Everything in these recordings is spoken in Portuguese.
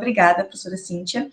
Obrigada, professora Cíntia.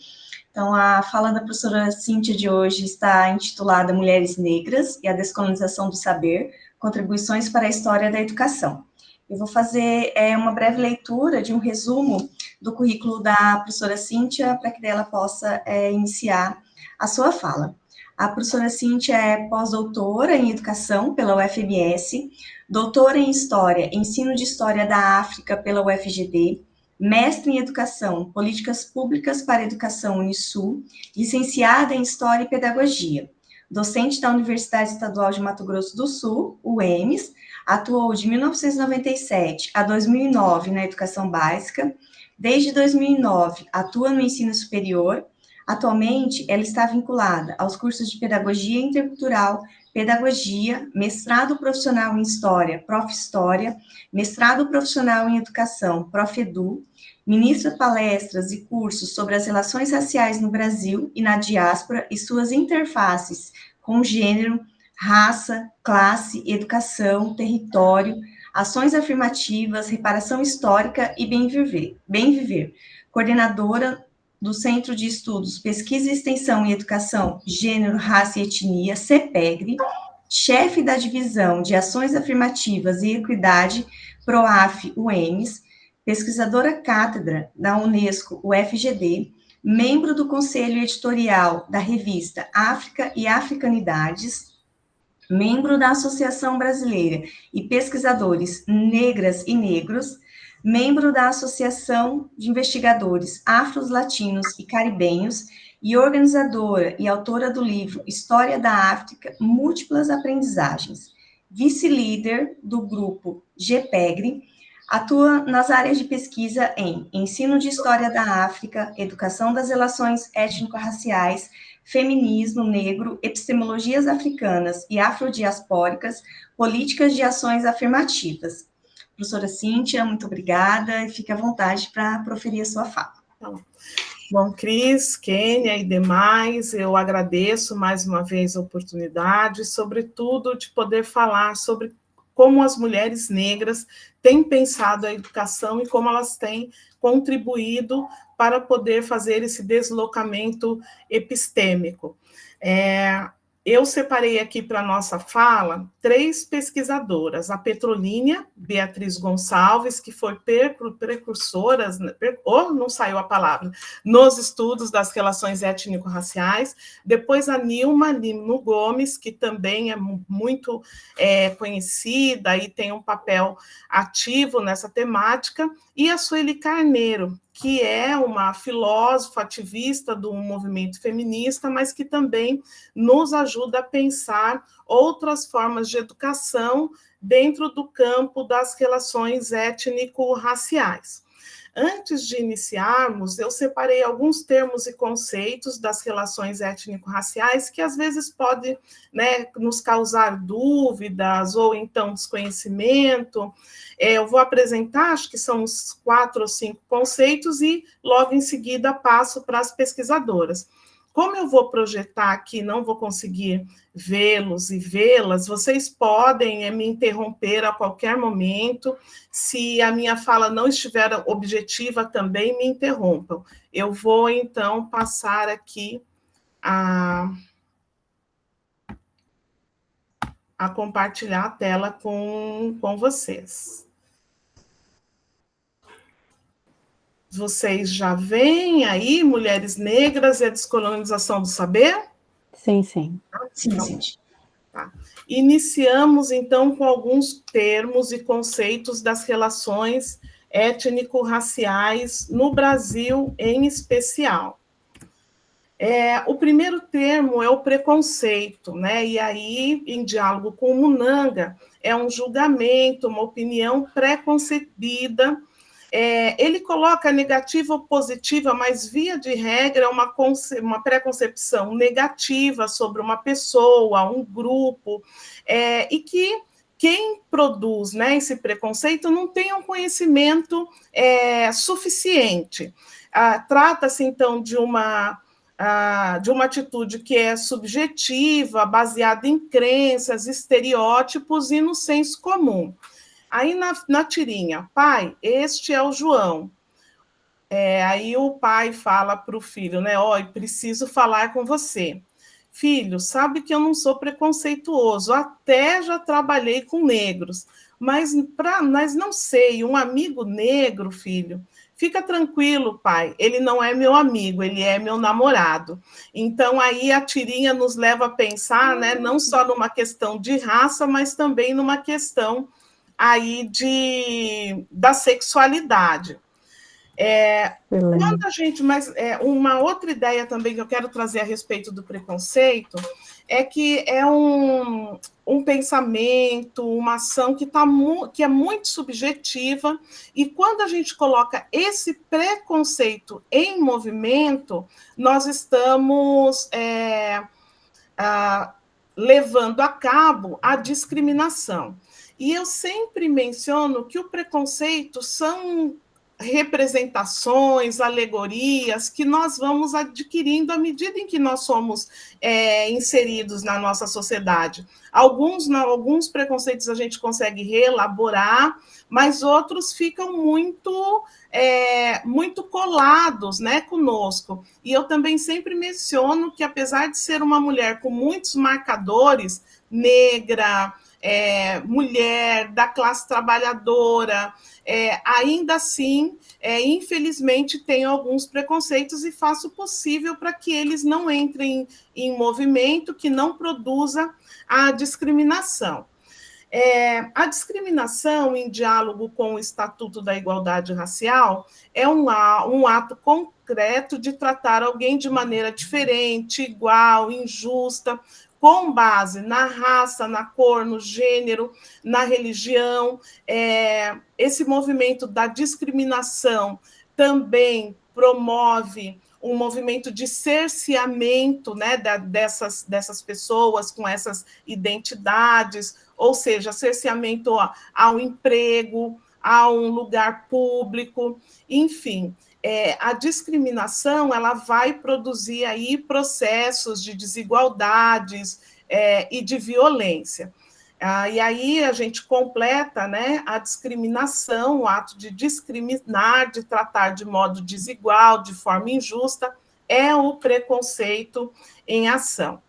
Então, a fala da professora Cíntia de hoje está intitulada Mulheres Negras e a Descolonização do Saber, Contribuições para a História da Educação. Eu vou fazer uma breve leitura de um resumo do currículo da professora Cíntia, para que ela possa iniciar a sua fala. A professora Cíntia é pós-doutora em Educação pela UFMS, doutora em História, Ensino de História da África pela UFGD, mestre em Educação, Políticas Públicas para a Educação Unisul, licenciada em História e Pedagogia, docente da Universidade Estadual de Mato Grosso do Sul, UEMS, atuou de 1997 a 2009 na Educação Básica, desde 2009 atua no ensino superior. Atualmente, ela está vinculada aos cursos de Pedagogia Intercultural, Pedagogia, mestrado profissional em História, Prof. História, mestrado profissional em Educação, Prof. Edu, ministra palestras e cursos sobre as relações raciais no Brasil e na diáspora e suas interfaces com gênero, raça, classe, educação, território, ações afirmativas, reparação histórica e bem viver. Coordenadora do Centro de Estudos, Pesquisa e Extensão em Educação, Gênero, Raça e Etnia, CEPEGRE, chefe da Divisão de Ações Afirmativas e Equidade, PROAF, UEMS, pesquisadora cátedra da Unesco, UFGD, membro do Conselho Editorial da revista África e Africanidades, membro da Associação Brasileira e Pesquisadores Negras e Negros, membro da Associação de Investigadores Afros, Latinos e Caribenhos e organizadora e autora do livro História da África, Múltiplas Aprendizagens, vice-líder do grupo GPEGRE, atua nas áreas de pesquisa em ensino de História da África, educação das relações étnico-raciais, feminismo negro, epistemologias africanas e afrodiaspóricas, políticas de ações afirmativas. Professora Cíntia, muito obrigada e fique à vontade para proferir a sua fala. Bom, Cris, Kênia e demais, eu agradeço mais uma vez a oportunidade, sobretudo de poder falar sobre como as mulheres negras têm pensado a educação e como elas têm contribuído para poder fazer esse deslocamento epistêmico. Eu separei aqui para a nossa fala 3 pesquisadoras, a Petrolínia Beatriz Gonçalves, que foi precursora, não saiu a palavra, nos estudos das relações étnico-raciais, depois a Nilma Lino Gomes, que também é muito conhecida e tem um papel ativo nessa temática, e a Sueli Carneiro, que é uma filósofa ativista do movimento feminista, mas que também nos ajuda a pensar outras formas de educação dentro do campo das relações étnico-raciais. Antes de iniciarmos, eu separei alguns termos e conceitos das relações étnico-raciais que às vezes podem, nos causar dúvidas ou então desconhecimento. Eu vou apresentar, acho que são uns 4 ou 5 conceitos e logo em seguida passo para as pesquisadoras. Como eu vou projetar aqui, não vou conseguir vê-los e vê-las, vocês podem me interromper a qualquer momento. Se a minha fala não estiver objetiva, também me interrompam. Eu vou, então, passar aqui a compartilhar a tela com vocês. Vocês já veem aí Mulheres Negras e a Descolonização do Saber? Sim, sim. Sim. Tá. Iniciamos, então, com alguns termos e conceitos das relações étnico-raciais no Brasil, em especial. O primeiro termo é o preconceito, e aí, em diálogo com o Munanga, é um julgamento, uma opinião pré-concebida. Ele coloca negativa ou positiva, mas, via de regra, é uma pré-concepção negativa sobre uma pessoa, um grupo, e que quem produz esse preconceito não tem um conhecimento suficiente. Trata-se, então, de uma atitude que é subjetiva, baseada em crenças, estereótipos e no senso comum. Aí, na tirinha, pai, este é o João. Aí o pai fala para o filho, né? Ó, preciso falar com você. Filho, sabe que eu não sou preconceituoso, até já trabalhei com negros, mas não sei, um amigo negro, filho, fica tranquilo, pai, ele não é meu amigo, ele é meu namorado. Então aí a tirinha nos leva a pensar, né, não só numa questão de raça, mas também numa questão aí da sexualidade. Quando a gente, mas uma outra ideia também que eu quero trazer a respeito do preconceito é que é um pensamento, uma ação que é muito subjetiva, e quando a gente coloca esse preconceito em movimento, nós estamos levando a cabo a discriminação. E eu sempre menciono que o preconceito são representações, alegorias que nós vamos adquirindo à medida em que nós somos inseridos na nossa sociedade. Alguns preconceitos a gente consegue reelaborar, mas outros ficam muito colados, né, conosco. E eu também sempre menciono que, apesar de ser uma mulher com muitos marcadores, negra, mulher, da classe trabalhadora, ainda assim, infelizmente, tenho alguns preconceitos e faço o possível para que eles não entrem em movimento, que não produza a discriminação. A discriminação, em diálogo com o Estatuto da Igualdade Racial, é um ato concreto de tratar alguém de maneira diferente, igual, injusta, com base na raça, na cor, no gênero, na religião. Esse movimento da discriminação também promove um movimento de cerceamento, né, dessas pessoas com essas identidades, ou seja, cerceamento ao emprego, a um lugar público, enfim. A discriminação ela vai produzir aí processos de desigualdades e de violência. E aí a gente completa, né, a discriminação, o ato de discriminar, de tratar de modo desigual, de forma injusta, é o preconceito em ação.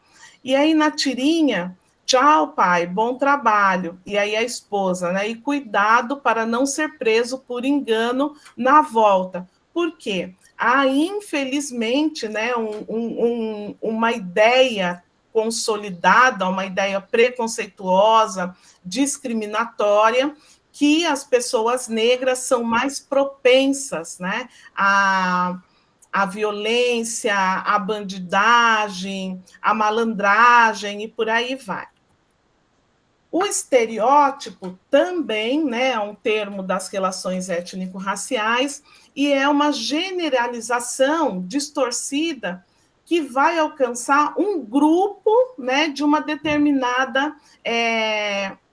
E aí na tirinha, tchau, pai, bom trabalho. E aí a esposa, né, e cuidado para não ser preso por engano na volta. Por quê? Há, infelizmente, né, uma ideia consolidada, uma ideia preconceituosa, discriminatória, que as pessoas negras são mais propensas, né, à violência, à bandidagem, à malandragem e por aí vai. O estereótipo também, né, é um termo das relações étnico-raciais e é uma generalização distorcida que vai alcançar um grupo, né, de uma determinada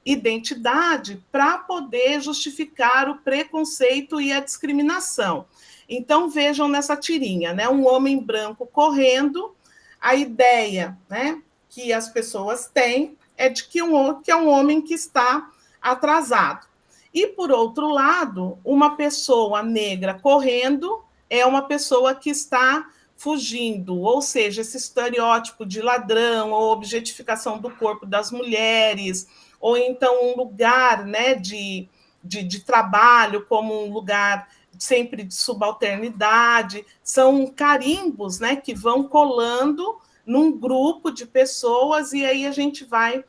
identidade para poder justificar o preconceito e a discriminação. Então, vejam nessa tirinha, né, um homem branco correndo, a ideia, né, que as pessoas têm é de que é um homem que está atrasado. E, por outro lado, uma pessoa negra correndo é uma pessoa que está fugindo, ou seja, esse estereótipo de ladrão ou objetificação do corpo das mulheres, ou então um lugar, né, de trabalho como um lugar sempre de subalternidade, são carimbos, né, que vão colando num grupo de pessoas, e aí a gente vai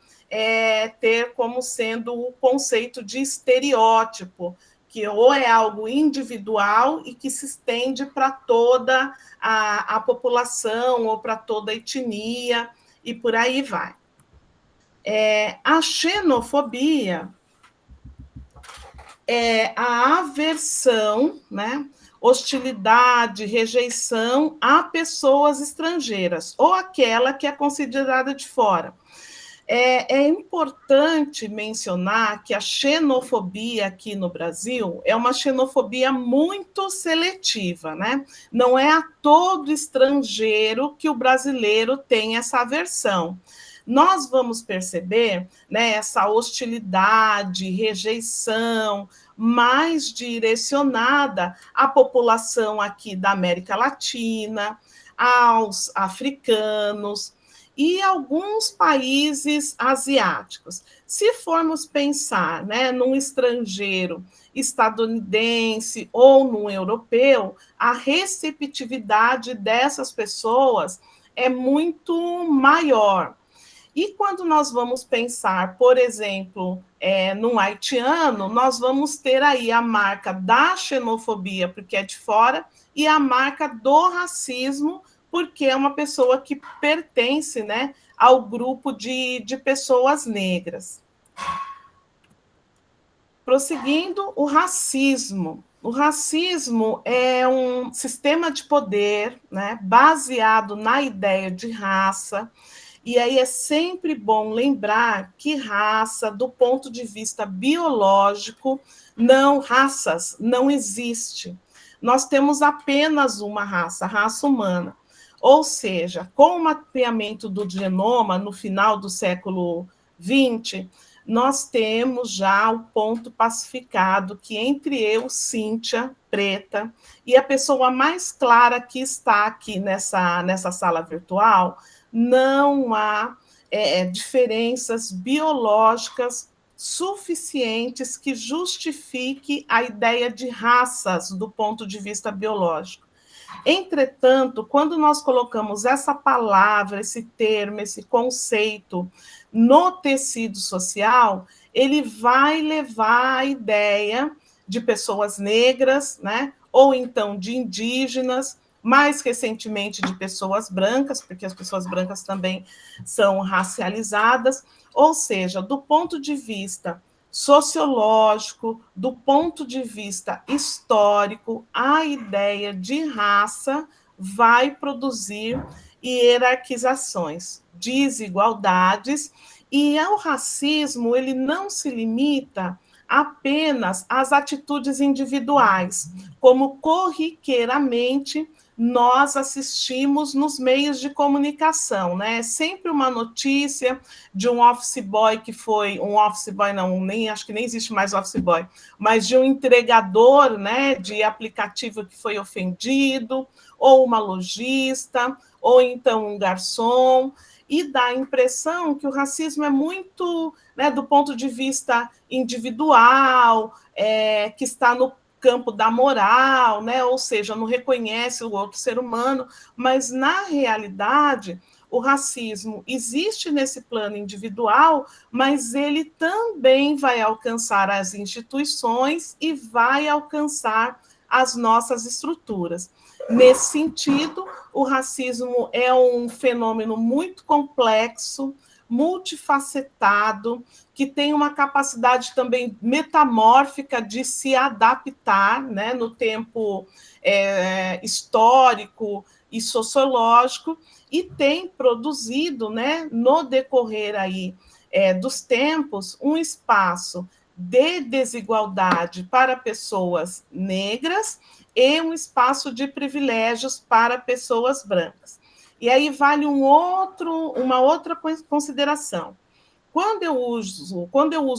ter como sendo o conceito de estereótipo, que ou é algo individual e que se estende para toda a população ou para toda a etnia, e por aí vai. A xenofobia é a aversão, né, hostilidade, rejeição a pessoas estrangeiras, ou aquela que é considerada de fora. É importante mencionar que a xenofobia aqui no Brasil é uma xenofobia muito seletiva, né? Não é a todo estrangeiro que o brasileiro tem essa aversão. Nós vamos perceber, né, essa hostilidade, rejeição, mais direcionada à população aqui da América Latina, aos africanos e alguns países asiáticos. Se formos pensar, né, num estrangeiro estadunidense ou num europeu, a receptividade dessas pessoas é muito maior. E quando nós vamos pensar, por exemplo, num haitiano, nós vamos ter aí a marca da xenofobia, porque é de fora, e a marca do racismo, porque é uma pessoa que pertence, né, ao grupo de pessoas negras. Prosseguindo, o racismo. O racismo é um sistema de poder, né, baseado na ideia de raça. E aí é sempre bom lembrar que raça, do ponto de vista biológico, raças não existe. Nós temos apenas uma raça, a raça humana. Ou seja, com o mapeamento do genoma no final do século XX, nós temos já o ponto pacificado que entre eu, Cíntia, preta, e a pessoa mais clara que está aqui nessa sala virtual, não há diferenças biológicas suficientes que justifique a ideia de raças do ponto de vista biológico. Entretanto, quando nós colocamos essa palavra, esse termo, esse conceito no tecido social, ele vai levar a ideia de pessoas negras, né? Ou então de indígenas, mais recentemente de pessoas brancas, porque as pessoas brancas também são racializadas, ou seja, do ponto de vista sociológico, do ponto de vista histórico, a ideia de raça vai produzir hierarquizações, desigualdades, e o racismo ele não se limita apenas às atitudes individuais, como corriqueiramente nós assistimos nos meios de comunicação, né? Sempre uma notícia de um office boy que foi um office boy, não, nem acho que nem existe mais office boy, mas de um entregador, né, de aplicativo que foi ofendido, ou uma lojista, ou então um garçom, e dá a impressão que o racismo é muito, né, do ponto de vista individual, que está no campo da moral, né? Ou seja, não reconhece o outro ser humano, mas, na realidade, o racismo existe nesse plano individual, mas ele também vai alcançar as instituições e vai alcançar as nossas estruturas. Nesse sentido, o racismo é um fenômeno muito complexo, multifacetado, que tem uma capacidade também metamórfica de se adaptar, né, no tempo histórico e sociológico, e tem produzido, né, no decorrer aí, dos tempos, um espaço de desigualdade para pessoas negras e um espaço de privilégios para pessoas brancas. E aí vale uma outra consideração. Quando eu uso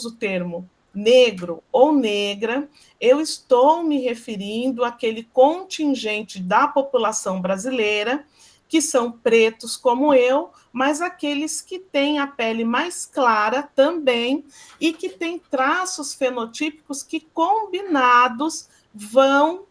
o termo negro ou negra, eu estou me referindo àquele contingente da população brasileira, que são pretos como eu, mas aqueles que têm a pele mais clara também e que têm traços fenotípicos que, combinados, vão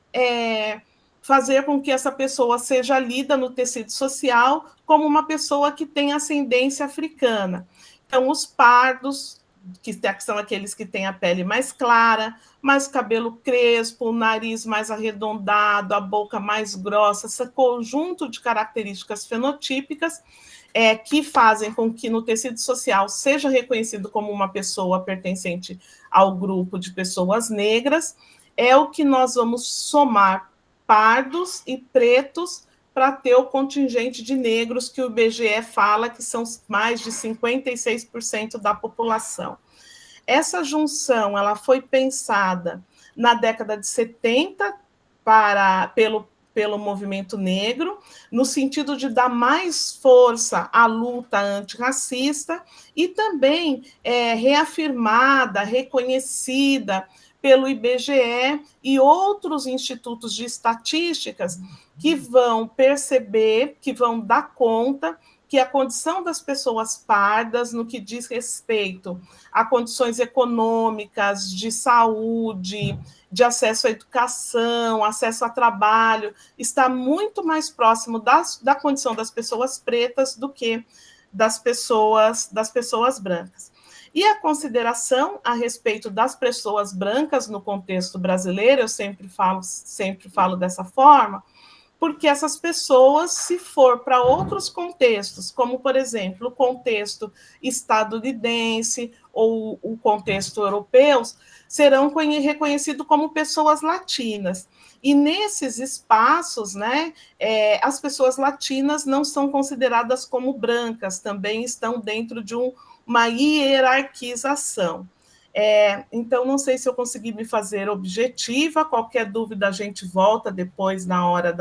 fazer com que essa pessoa seja lida no tecido social como uma pessoa que tem ascendência africana. Então, os pardos, que são aqueles que têm a pele mais clara, mais cabelo crespo, o nariz mais arredondado, a boca mais grossa, esse conjunto de características fenotípicas que fazem com que no tecido social seja reconhecido como uma pessoa pertencente ao grupo de pessoas negras, é o que nós vamos somar pardos e pretos para ter o contingente de negros que o IBGE fala que são mais de 56% da população. Essa junção ela foi pensada na década de 70 pelo movimento negro, no sentido de dar mais força à luta antirracista e também reafirmada, reconhecida pelo IBGE e outros institutos de estatísticas que vão perceber, que vão dar conta que a condição das pessoas pardas, no que diz respeito a condições econômicas, de saúde, de acesso à educação, acesso a trabalho, está muito mais próximo da condição das pessoas pretas do que das pessoas brancas. E a consideração a respeito das pessoas brancas no contexto brasileiro, eu sempre falo dessa forma, porque essas pessoas, se for para outros contextos, como, por exemplo, o contexto estadunidense ou o contexto europeu, serão reconhecidos como pessoas latinas. E nesses espaços, né, as pessoas latinas não são consideradas como brancas, também estão dentro de uma hierarquização. Então, não sei se eu consegui me fazer objetiva, qualquer dúvida a gente volta depois na hora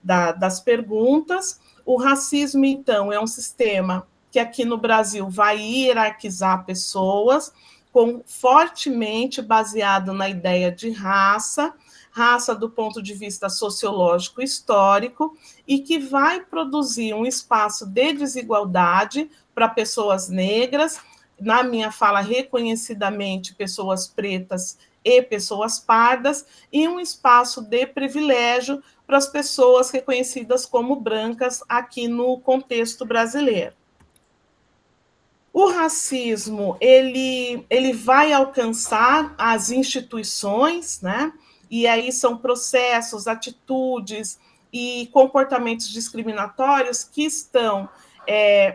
das perguntas. O racismo, então, é um sistema que aqui no Brasil vai hierarquizar pessoas, fortemente baseado na ideia de raça do ponto de vista sociológico histórico, e que vai produzir um espaço de desigualdade para pessoas negras, na minha fala, reconhecidamente, pessoas pretas e pessoas pardas, e um espaço de privilégio para as pessoas reconhecidas como brancas aqui no contexto brasileiro. O racismo, ele vai alcançar as instituições, né? E aí são processos, atitudes e comportamentos discriminatórios que estão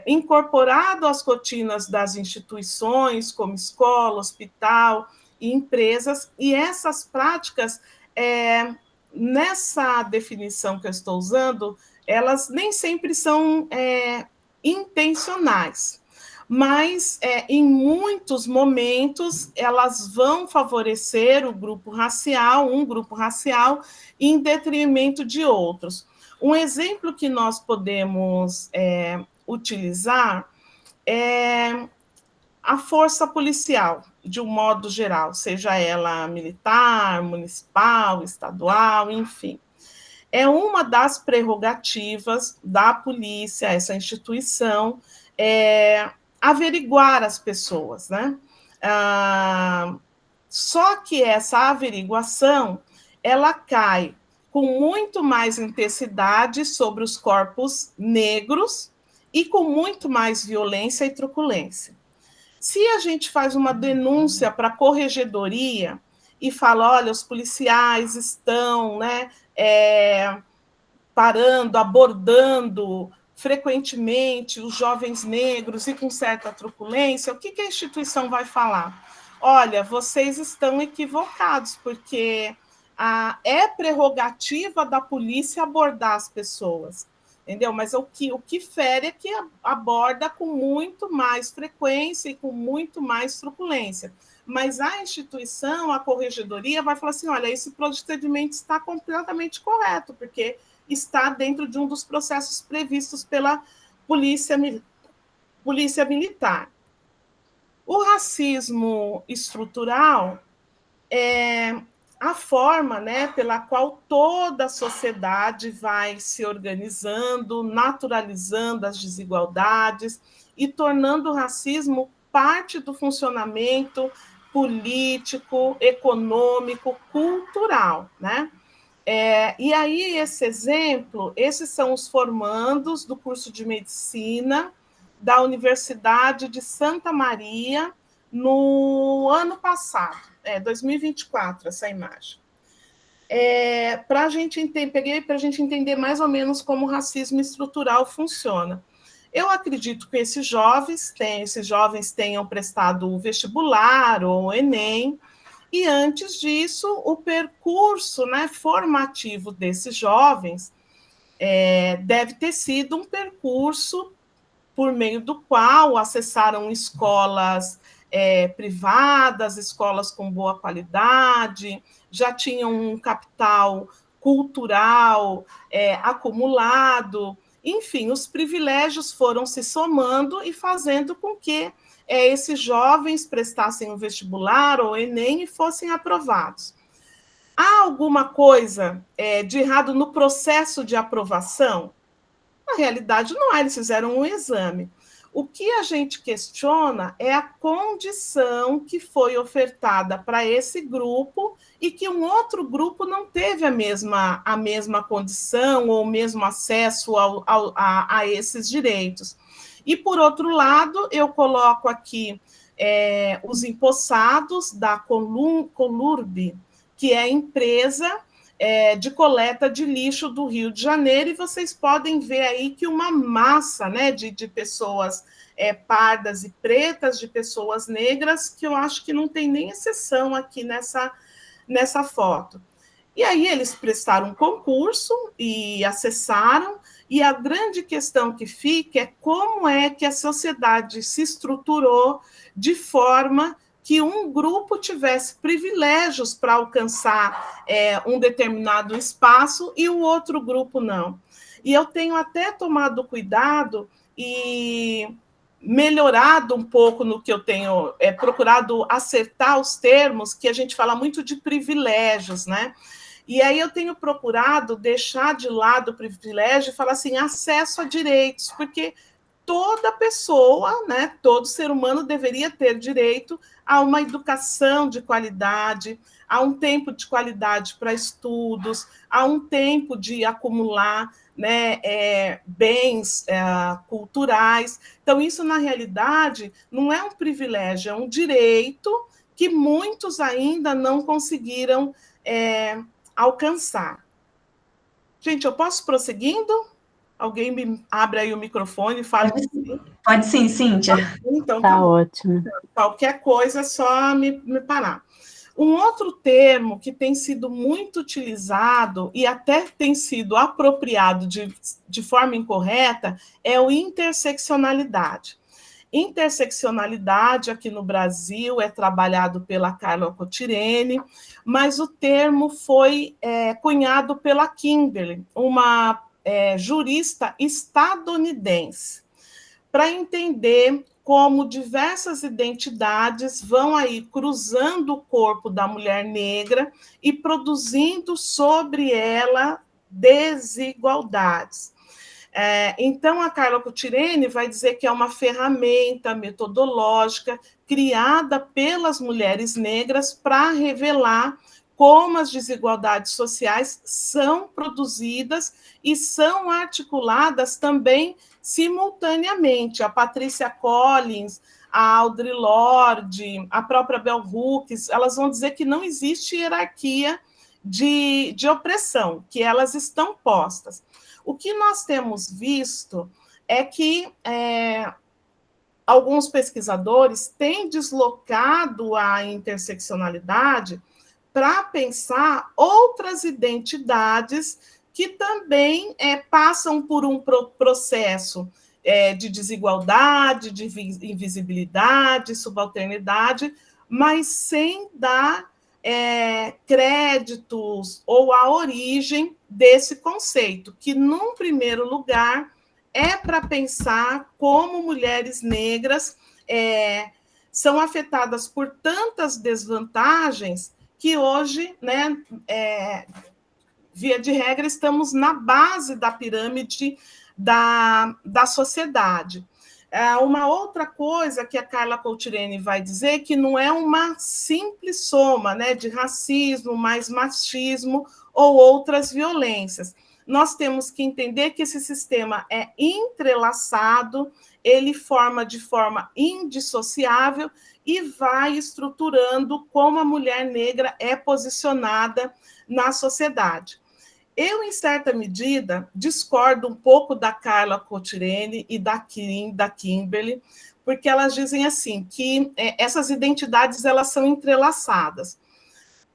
incorporado às rotinas das instituições, como escola, hospital e empresas, e essas práticas, nessa definição que eu estou usando, elas nem sempre são intencionais, mas em muitos momentos elas vão favorecer um grupo racial, em detrimento de outros. Um exemplo que nós podemos utilizar a força policial, de um modo geral, seja ela militar, municipal, estadual, enfim. É uma das prerrogativas da polícia, essa instituição, averiguar as pessoas, né? Só que essa averiguação, ela cai com muito mais intensidade sobre os corpos negros e com muito mais violência e truculência. Se a gente faz uma denúncia para a corregedoria e fala, olha, os policiais estão, né, parando, abordando frequentemente os jovens negros e com certa truculência, o que a instituição vai falar? Olha, vocês estão equivocados, porque é prerrogativa da polícia abordar as pessoas, entendeu? Mas o que fere é que aborda com muito mais frequência e com muito mais truculência. Mas a instituição, a corregedoria, vai falar assim, olha, esse procedimento está completamente correto, porque está dentro de um dos processos previstos pela polícia militar. O racismo estrutural é a forma, né, pela qual toda a sociedade vai se organizando, naturalizando as desigualdades e tornando o racismo parte do funcionamento político, econômico, cultural, né? E aí, esses são os formandos do curso de medicina da Universidade de Santa Maria no ano passado, 2024, essa imagem. Para a gente entender mais ou menos como o racismo estrutural funciona. Eu acredito que esses jovens tenham prestado o vestibular ou o Enem, e antes disso, o percurso, né, formativo desses jovens deve ter sido um percurso por meio do qual acessaram escolas privadas, escolas com boa qualidade, já tinham um capital cultural acumulado. Enfim, os privilégios foram se somando e fazendo com que esses jovens prestassem o vestibular ou o Enem e fossem aprovados. Há alguma coisa de errado no processo de aprovação? Na realidade, não há, eles fizeram um exame. O que a gente questiona é a condição que foi ofertada para esse grupo e que um outro grupo não teve a mesma condição ou o mesmo acesso a esses direitos. E, por outro lado, eu coloco aqui os empossados da Colurb, que é a empresa de coleta de lixo do Rio de Janeiro, e vocês podem ver aí que uma massa, né, de pessoas pardas e pretas, de pessoas negras, que eu acho que não tem nem exceção aqui nessa foto. E aí eles prestaram um concurso e acessaram, e a grande questão que fica é como é que a sociedade se estruturou de forma que um grupo tivesse privilégios para alcançar um determinado espaço e o outro grupo não. E eu tenho até tomado cuidado e melhorado um pouco no que eu tenho procurado acertar os termos, que a gente fala muito de privilégios, né? E aí eu tenho procurado deixar de lado o privilégio e falar assim, acesso a direitos, porque toda pessoa, né, todo ser humano deveria ter direito a uma educação de qualidade, a um tempo de qualidade para estudos, a um tempo de acumular, né, bens culturais. Então, isso, na realidade, não é um privilégio, é um direito que muitos ainda não conseguiram alcançar. Gente, eu posso prosseguindo? Alguém me abre aí o microfone e fala. Pode sim, Cíntia. Então, tá ótimo. Qualquer coisa é só me parar. Um outro termo que tem sido muito utilizado e até tem sido apropriado de forma incorreta é o interseccionalidade. Interseccionalidade aqui no Brasil é trabalhado pela Carla Cotirene, mas o termo foi cunhado pela Kimberly, uma jurista estadunidense, para entender como diversas identidades vão aí cruzando o corpo da mulher negra e produzindo sobre ela desigualdades. Então, a Carla Cotirene vai dizer que é uma ferramenta metodológica criada pelas mulheres negras para revelar como as desigualdades sociais são produzidas e são articuladas também simultaneamente. A Patrícia Collins, a Audre Lorde, a própria Bell Hooks, elas vão dizer que não existe hierarquia de opressão, que elas estão postas. O que nós temos visto é que alguns pesquisadores têm deslocado a interseccionalidade para pensar outras identidades que também passam por um processo de desigualdade, de invisibilidade, subalternidade, mas sem dar créditos ou a origem desse conceito, que, num primeiro lugar, é para pensar como mulheres negras são afetadas por tantas desvantagens que hoje, né, via de regra, estamos na base da pirâmide da sociedade. Uma outra coisa que a Carla Cotirene vai dizer que não é uma simples soma, né, de racismo, mais machismo ou outras violências. Nós temos que entender que esse sistema é entrelaçado, ele forma de forma indissociável e vai estruturando como a mulher negra é posicionada na sociedade. Eu, em certa medida, discordo um pouco da Carla Cotirene e da Kimberly, porque elas dizem assim, que essas identidades elas são entrelaçadas.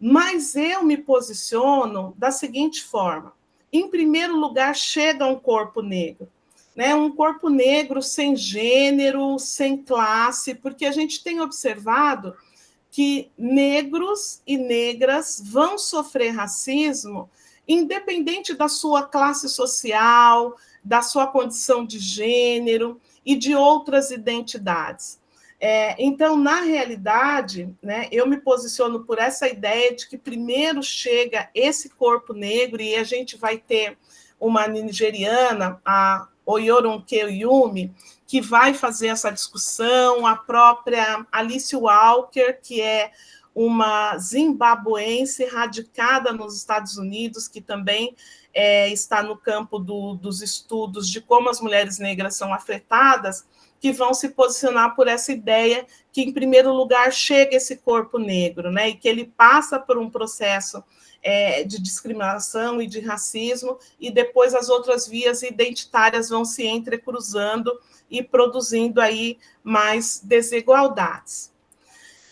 Mas eu me posiciono da seguinte forma. Em primeiro lugar, chega um corpo negro, né? Um corpo negro sem gênero, sem classe, porque a gente tem observado que negros e negras vão sofrer racismo independente da sua classe social, da sua condição de gênero e de outras identidades. Então, na realidade, né, eu me posiciono por essa ideia de que primeiro chega esse corpo negro, e a gente vai ter uma nigeriana, a Oyoronke Yumi, que vai fazer essa discussão, a própria Alice Walker, que é uma zimbabuense radicada nos Estados Unidos, que também está no campo dos estudos de como as mulheres negras são afetadas, que vão se posicionar por essa ideia que, em primeiro lugar, chega esse corpo negro, né, e que ele passa por um processo de discriminação e de racismo, e depois as outras vias identitárias vão se entrecruzando e produzindo aí mais desigualdades.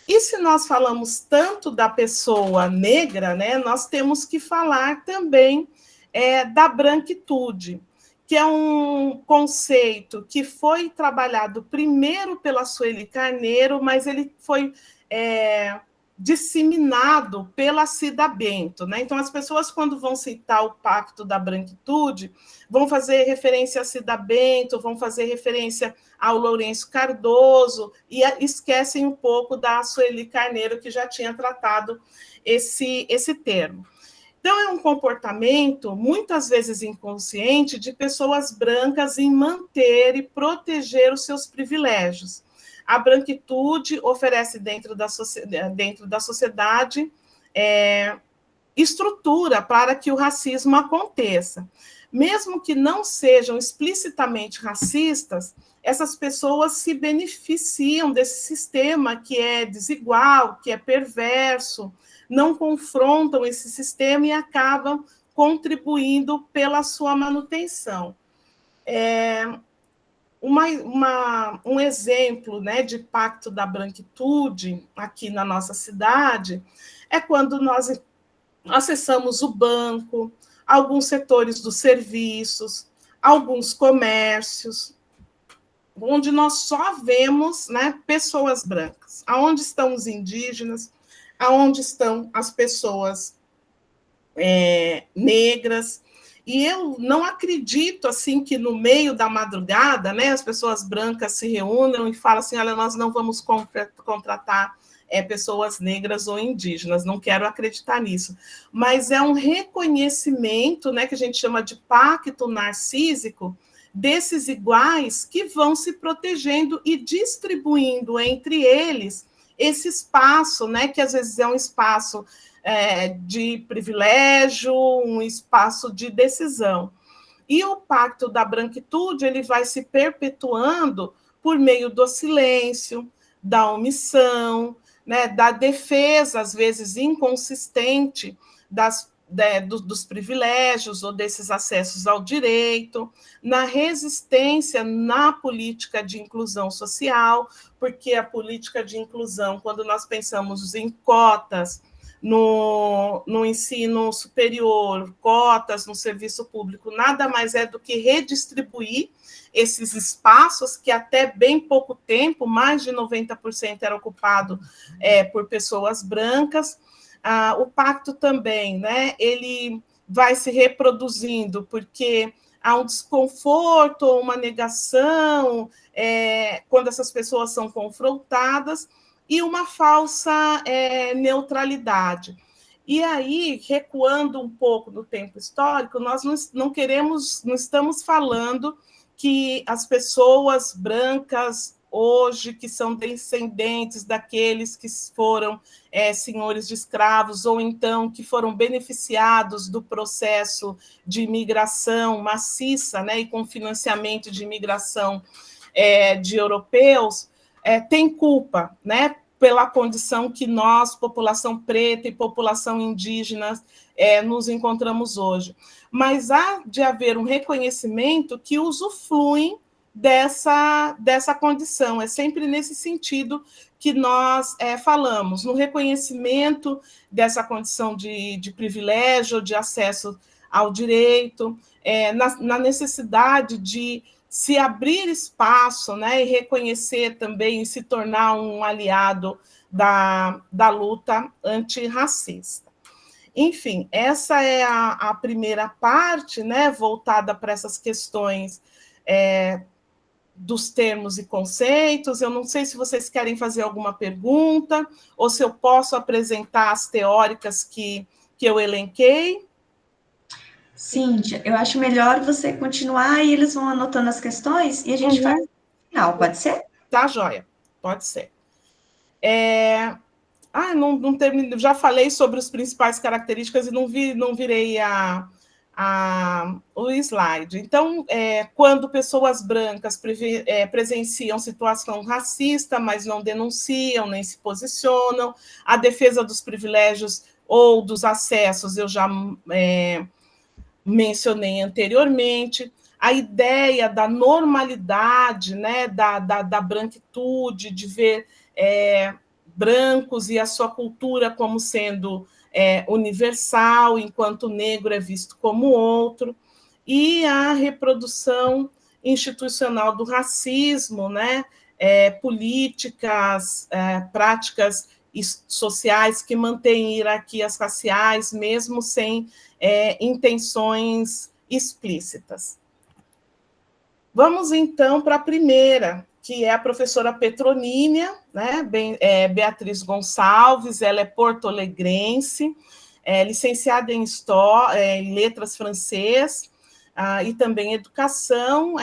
E se nós falamos tanto da pessoa negra, né, nós temos que falar também da branquitude, que é um conceito que foi trabalhado primeiro pela Sueli Carneiro, mas ele foi disseminado pela Cida Bento, né? Então, as pessoas, quando vão citar o Pacto da Branquitude, vão fazer referência a Cida Bento, vão fazer referência ao Lourenço Cardoso, e esquecem um pouco da Sueli Carneiro, que já tinha tratado esse termo. Então, é um comportamento, muitas vezes inconsciente, de pessoas brancas em manter e proteger os seus privilégios. A branquitude oferece dentro da sociedade estrutura para que o racismo aconteça. Mesmo que não sejam explicitamente racistas, essas pessoas se beneficiam desse sistema que é desigual, que é perverso, não confrontam esse sistema e acabam contribuindo pela sua manutenção. Um exemplo, né, de Pacto da Branquitude aqui na nossa cidade é quando nós acessamos o banco, alguns setores dos serviços, alguns comércios, onde nós só vemos, né, pessoas brancas. Aonde estão os indígenas? Aonde estão as pessoas negras? E eu não acredito assim que no meio da madrugada, né, as pessoas brancas se reúnam e falam assim: olha, nós não vamos contratar pessoas negras ou indígenas, não quero acreditar nisso. Mas é um reconhecimento, né, que a gente chama de pacto narcísico, desses iguais que vão se protegendo e distribuindo entre eles esse espaço, né, que às vezes é um espaço de privilégio, um espaço de decisão. E o Pacto da Branquitude ele vai se perpetuando por meio do silêncio, da omissão, né, da defesa, às vezes inconsistente, dos privilégios ou desses acessos ao direito, na resistência na política de inclusão social, porque a política de inclusão, quando nós pensamos em cotas no ensino superior, cotas no serviço público, nada mais é do que redistribuir esses espaços que até bem pouco tempo, mais de 90% era ocupado por pessoas brancas. O pacto também, né, ele vai se reproduzindo, porque há um desconforto ou uma negação quando essas pessoas são confrontadas, e uma falsa neutralidade. E aí, recuando um pouco do tempo histórico, nós não estamos falando que as pessoas brancas hoje, que são descendentes daqueles que foram senhores de escravos, ou então que foram beneficiados do processo de imigração maciça, né, e com financiamento de imigração de europeus, tem culpa, né, pela condição que nós, população preta e população indígena, nos encontramos hoje. Mas há de haver um reconhecimento que usufruem dessa condição. É sempre nesse sentido que nós falamos, no reconhecimento dessa condição de privilégio, de acesso ao direito, na necessidade de se abrir espaço, né, e reconhecer também e se tornar um aliado da luta antirracista. Enfim, essa é a primeira parte, né, voltada para essas questões dos termos e conceitos. Eu não sei se vocês querem fazer alguma pergunta, ou se eu posso apresentar as teóricas que eu elenquei. Cíntia, eu acho melhor você continuar e eles vão anotando as questões e a gente faz no final, pode ser? Tá, joia, pode ser. Não terminei, já falei sobre as principais características e não virei o slide. Então, quando pessoas brancas presenciam situação racista, mas não denunciam, nem se posicionam, a defesa dos privilégios ou dos acessos, eu já mencionei anteriormente, a ideia da normalidade, né, da branquitude, de ver brancos e a sua cultura como sendo universal, enquanto o negro é visto como outro, e a reprodução institucional do racismo, né, políticas, práticas sociais que mantêm hierarquias raciais, mesmo sem intenções explícitas. Vamos, então, para a primeira, que é a professora Petronínia, né? Beatriz Gonçalves, ela é porto-alegrense, licenciada em letras francês, e também educação.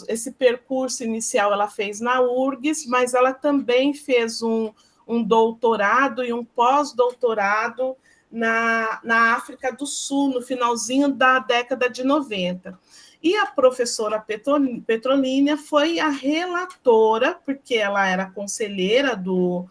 Esse percurso inicial ela fez na URGS, mas ela também fez um doutorado e um pós-doutorado na África do Sul, no finalzinho da década de 90. E a professora Petronínia foi a relatora, porque ela era conselheira do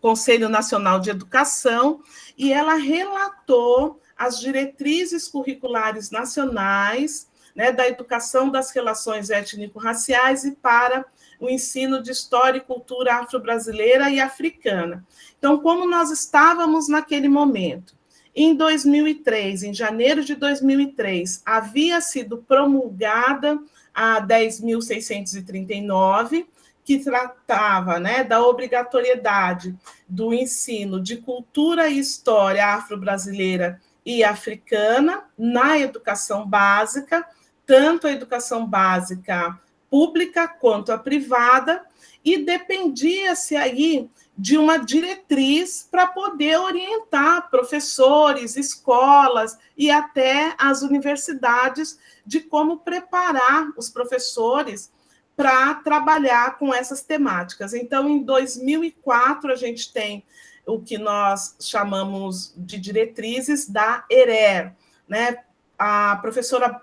Conselho Nacional de Educação, e ela relatou as diretrizes curriculares nacionais, né, da educação das relações étnico-raciais e para o ensino de história e cultura afro-brasileira e africana. Então, como nós estávamos naquele momento? Em 2003, em janeiro de 2003, havia sido promulgada a 10.639, que tratava, né, da obrigatoriedade do ensino de cultura e história afro-brasileira e africana na educação básica, tanto a educação básica pública quanto a privada, e dependia-se aí de uma diretriz para poder orientar professores, escolas e até as universidades de como preparar os professores para trabalhar com essas temáticas. Então, em 2004, a gente tem o que nós chamamos de diretrizes da ERER, né? A professora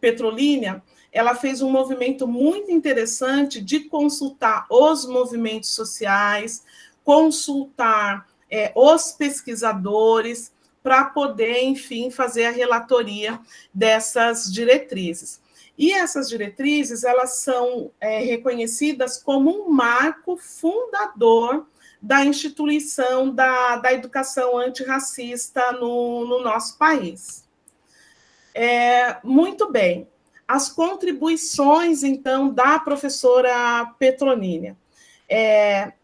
Petronínia, ela fez um movimento muito interessante de consultar os movimentos sociais, consultar os pesquisadores, para poder, enfim, fazer a relatoria dessas diretrizes. E essas diretrizes, elas são reconhecidas como um marco fundador da instituição da educação antirracista no nosso país. Muito bem. As contribuições, então, da professora Petronínia,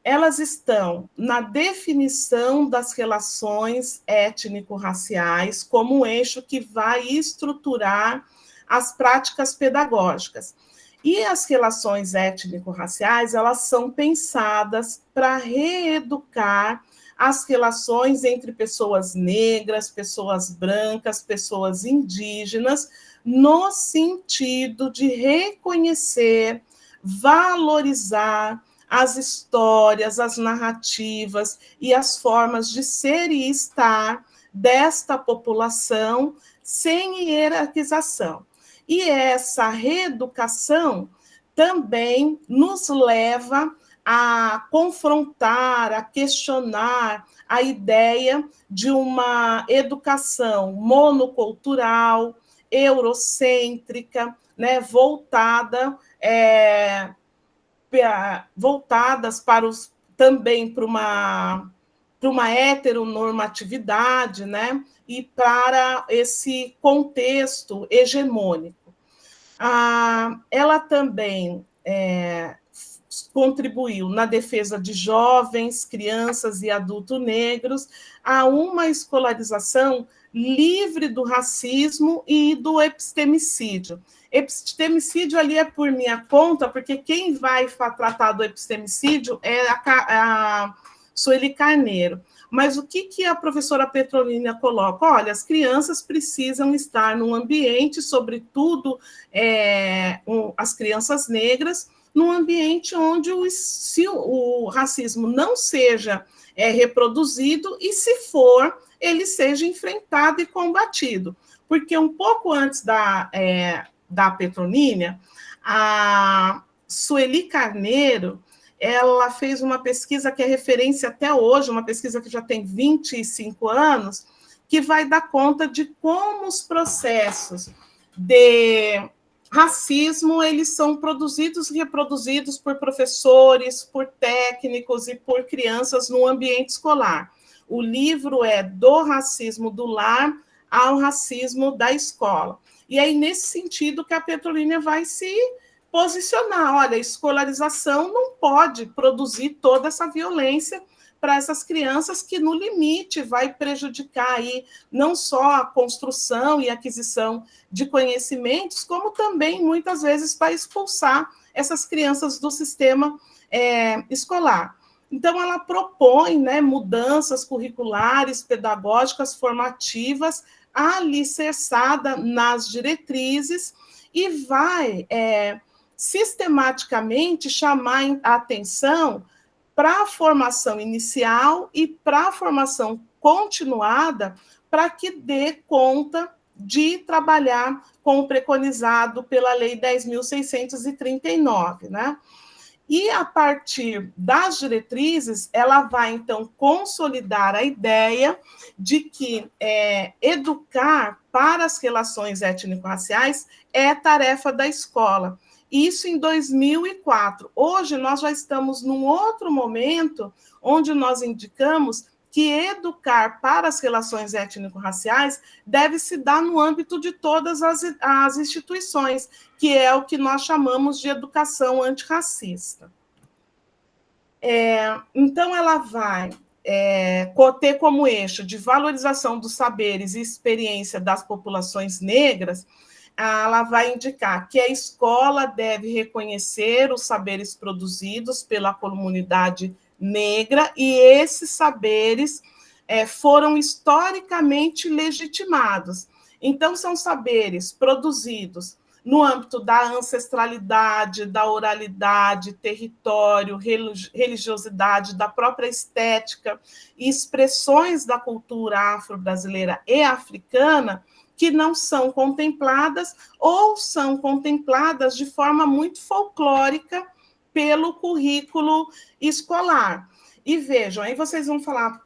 elas estão na definição das relações étnico-raciais como um eixo que vai estruturar as práticas pedagógicas. E as relações étnico-raciais, elas são pensadas para reeducar as relações entre pessoas negras, pessoas brancas, pessoas indígenas, no sentido de reconhecer, valorizar as histórias, as narrativas e as formas de ser e estar desta população sem hierarquização. E essa reeducação também nos leva a confrontar, a questionar a ideia de uma educação monocultural, eurocêntrica, né, voltadas também para uma heteronormatividade, né, e para esse contexto hegemônico. Ela também contribuiu na defesa de jovens, crianças e adultos negros a uma escolarização livre do racismo e do epistemicídio. Epistemicídio ali é por minha conta, porque quem vai tratar do epistemicídio é a Sueli Carneiro. Mas o que a professora Petrolina coloca? Olha, as crianças precisam estar num ambiente, sobretudo as crianças negras, num ambiente onde o racismo não seja reproduzido e, se for, ele seja enfrentado e combatido. Porque um pouco antes da Petrolina, a Sueli Carneiro, ela fez uma pesquisa que é referência até hoje, uma pesquisa que já tem 25 anos, que vai dar conta de como os processos de racismo eles são produzidos e reproduzidos por professores, por técnicos e por crianças no ambiente escolar. O livro é Do Racismo do Lar ao Racismo da Escola. E aí, nesse sentido, que a Petrolina vai se posicionar. Olha, a escolarização não pode produzir toda essa violência para essas crianças que, no limite, vai prejudicar aí não só a construção e aquisição de conhecimentos, como também, muitas vezes, vai expulsar essas crianças do sistema escolar. Então, ela propõe, né, mudanças curriculares, pedagógicas, formativas, alicerçada nas diretrizes e vai sistematicamente chamar a atenção para a formação inicial e para a formação continuada, para que dê conta de trabalhar com o preconizado pela Lei 10.639, né? E, a partir das diretrizes, ela vai, então, consolidar a ideia de que educar para as relações étnico-raciais é tarefa da escola. Isso em 2004. Hoje, nós já estamos num outro momento onde nós indicamos que educar para as relações étnico-raciais deve se dar no âmbito de todas as instituições, que é o que nós chamamos de educação antirracista. Então, ela vai ter como eixo de valorização dos saberes e experiência das populações negras. Ela vai indicar que a escola deve reconhecer os saberes produzidos pela comunidade negra e esses saberes foram historicamente legitimados. Então, são saberes produzidos no âmbito da ancestralidade, da oralidade, território, religiosidade, da própria estética e expressões da cultura afro-brasileira e africana que não são contempladas ou são contempladas de forma muito folclórica pelo currículo escolar. E vejam, aí vocês vão falar,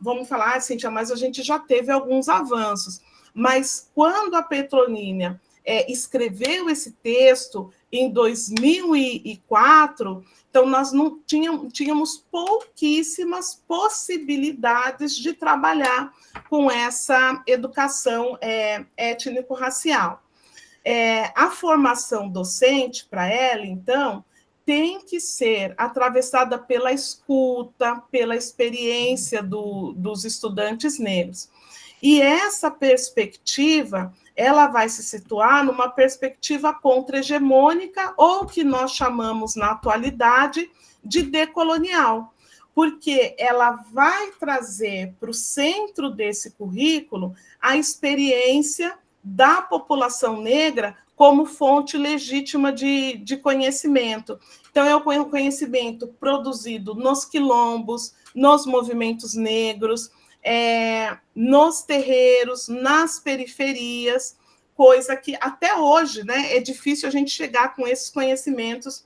Cíntia, mas a gente já teve alguns avanços. Mas quando a Petrolina escreveu esse texto em 2004, então nós não tínhamos pouquíssimas possibilidades de trabalhar com essa educação étnico-racial. A formação docente para ela, então, tem que ser atravessada pela escuta, pela experiência dos estudantes negros. E essa perspectiva, ela vai se situar numa perspectiva contra-hegemônica, ou que nós chamamos, na atualidade, de decolonial, porque ela vai trazer para o centro desse currículo a experiência da população negra como fonte legítima de conhecimento. Então, é o conhecimento produzido nos quilombos, nos movimentos negros, nos terreiros, nas periferias, coisa que até hoje, né, é difícil a gente chegar com esses conhecimentos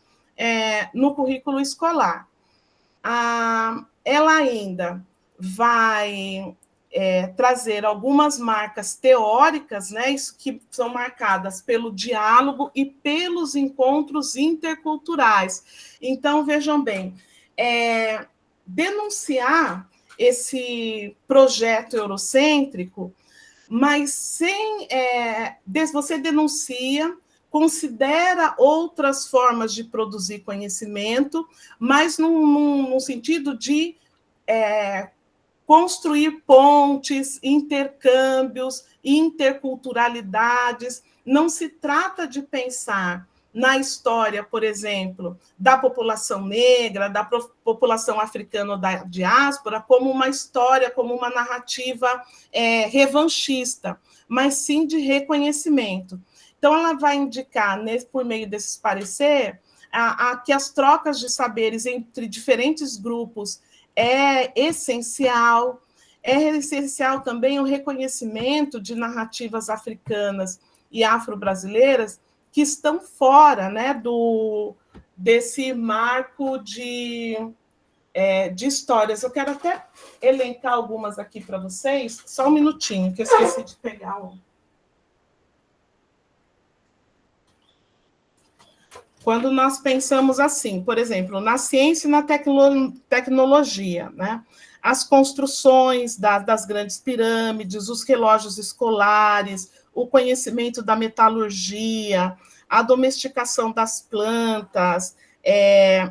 no currículo escolar. Ela ainda vai trazer algumas marcas teóricas, né, isso que são marcadas pelo diálogo e pelos encontros interculturais. Então, vejam bem, denunciar esse projeto eurocêntrico, mas sem você denuncia, considera outras formas de produzir conhecimento, mas num sentido de construir pontes, intercâmbios, interculturalidades. Não se trata de pensar na história, por exemplo, da população negra, da população africana da diáspora, como uma história, como uma narrativa revanchista, mas sim de reconhecimento. Então, ela vai indicar, por meio desses pareceres, que as trocas de saberes entre diferentes grupos é essencial também o reconhecimento de narrativas africanas e afro-brasileiras que estão fora, né, desse marco de histórias. Eu quero até elencar algumas aqui para vocês, só um minutinho, que eu esqueci de pegar um. Quando nós pensamos assim, por exemplo, na ciência e na tecnologia, né? As construções das grandes pirâmides, os relógios escolares, o conhecimento da metalurgia, a domesticação das plantas,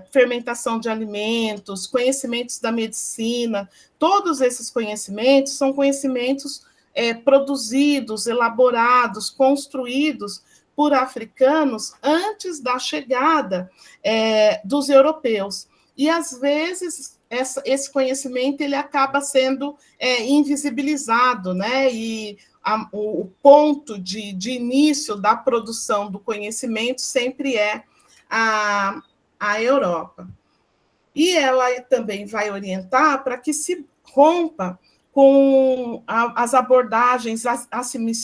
fermentação de alimentos, conhecimentos da medicina, todos esses conhecimentos são conhecimentos produzidos, elaborados, construídos por africanos antes da chegada dos europeus. E, às vezes, esse conhecimento ele acaba sendo invisibilizado, né? E o ponto de início da produção do conhecimento sempre é a Europa. E ela também vai orientar para que se rompa com as abordagens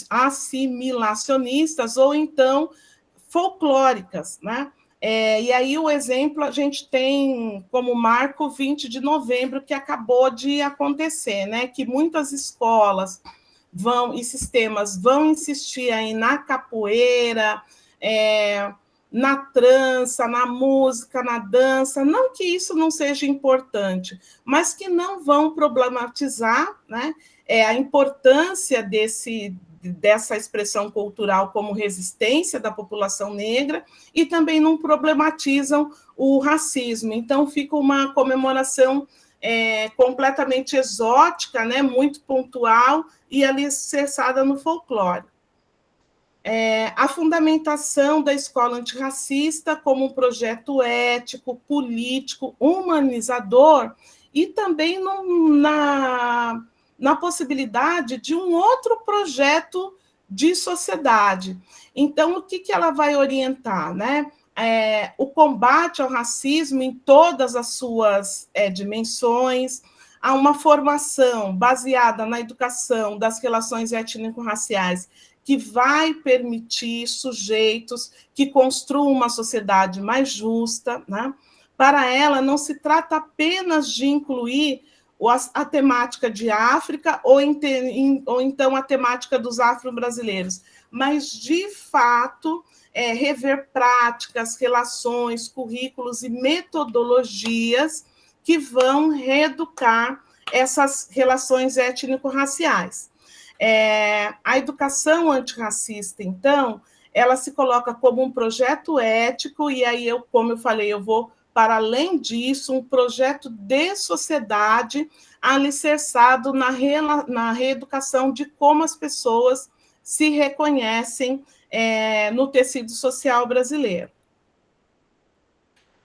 assimilacionistas ou então folclóricas, né? E aí o exemplo a gente tem como marco 20 de novembro, que acabou de acontecer, né? Que muitas escolas e sistemas vão insistir aí na capoeira, na trança, na música, na dança, não que isso não seja importante, mas que não vão problematizar, né, a importância dessa expressão cultural como resistência da população negra e também não problematizam o racismo. Então, fica uma comemoração completamente exótica, né, muito pontual e alicerçada no folclore. A fundamentação da escola antirracista como um projeto ético, político, humanizador, e também na possibilidade de um outro projeto de sociedade. Então, o que ela vai orientar, né? O combate ao racismo em todas as suas dimensões, a uma formação baseada na educação das relações étnico-raciais, que vai permitir sujeitos que construam uma sociedade mais justa, né? Para ela, não se trata apenas de incluir a temática de África ou então a temática dos afro-brasileiros, mas, de fato, rever práticas, relações, currículos e metodologias que vão reeducar essas relações étnico-raciais. A educação antirracista, então, ela se coloca como um projeto ético, e aí, como eu falei, eu vou para além disso, um projeto de sociedade alicerçado na reeducação de como as pessoas se reconhecem no tecido social brasileiro.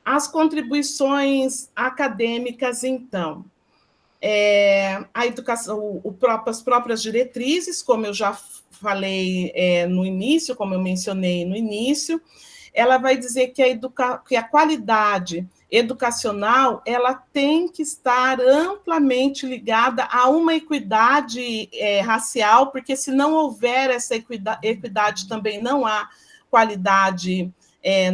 As contribuições acadêmicas, então. A educação, as próprias diretrizes, como eu já falei no início, como eu mencionei no início, ela vai dizer que a qualidade educacional ela tem que estar amplamente ligada a uma equidade racial, porque se não houver essa equidade também não há qualidade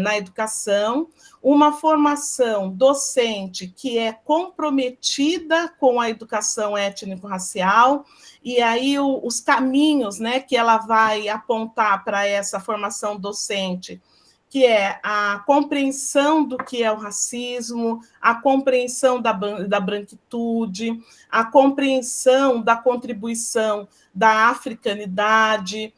na educação. Uma formação docente que é comprometida com a educação étnico-racial, e aí os caminhos, né, que ela vai apontar para essa formação docente, que é a compreensão do que é o racismo, a compreensão da branquitude, a compreensão da contribuição da africanidade,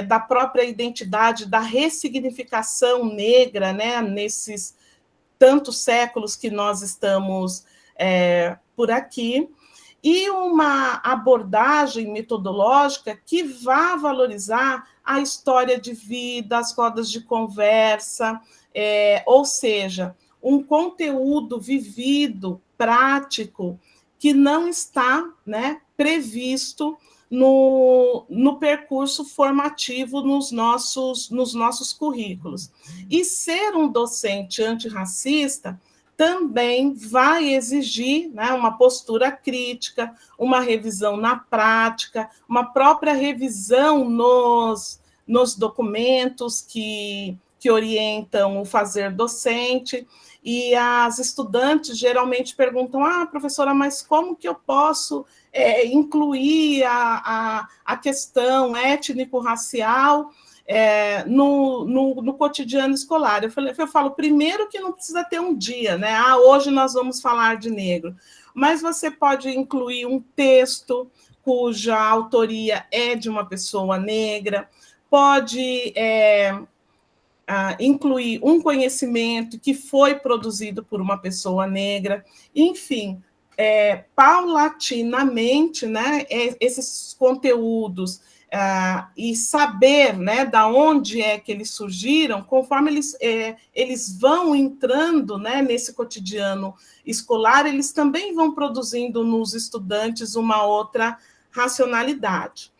da própria identidade, da ressignificação negra, né, nesses tantos séculos que nós estamos por aqui, e uma abordagem metodológica que vá valorizar a história de vida, as rodas de conversa, ou seja, um conteúdo vivido, prático, que não está, né, previsto no percurso formativo nos nossos currículos. E ser um docente antirracista também vai exigir, né, uma postura crítica, uma revisão na prática, uma própria revisão nos documentos que orientam o fazer docente. E as estudantes geralmente perguntam: professora, mas como que eu posso incluir a questão étnico-racial no cotidiano escolar? Eu falo, primeiro que não precisa ter um dia, né? Hoje nós vamos falar de negro, mas você pode incluir um texto cuja autoria é de uma pessoa negra, pode incluir um conhecimento que foi produzido por uma pessoa negra, enfim, paulatinamente, né, esses conteúdos e saber, né, da onde é que eles surgiram, conforme eles vão entrando, né, nesse cotidiano escolar, eles também vão produzindo nos estudantes uma outra racionalidade.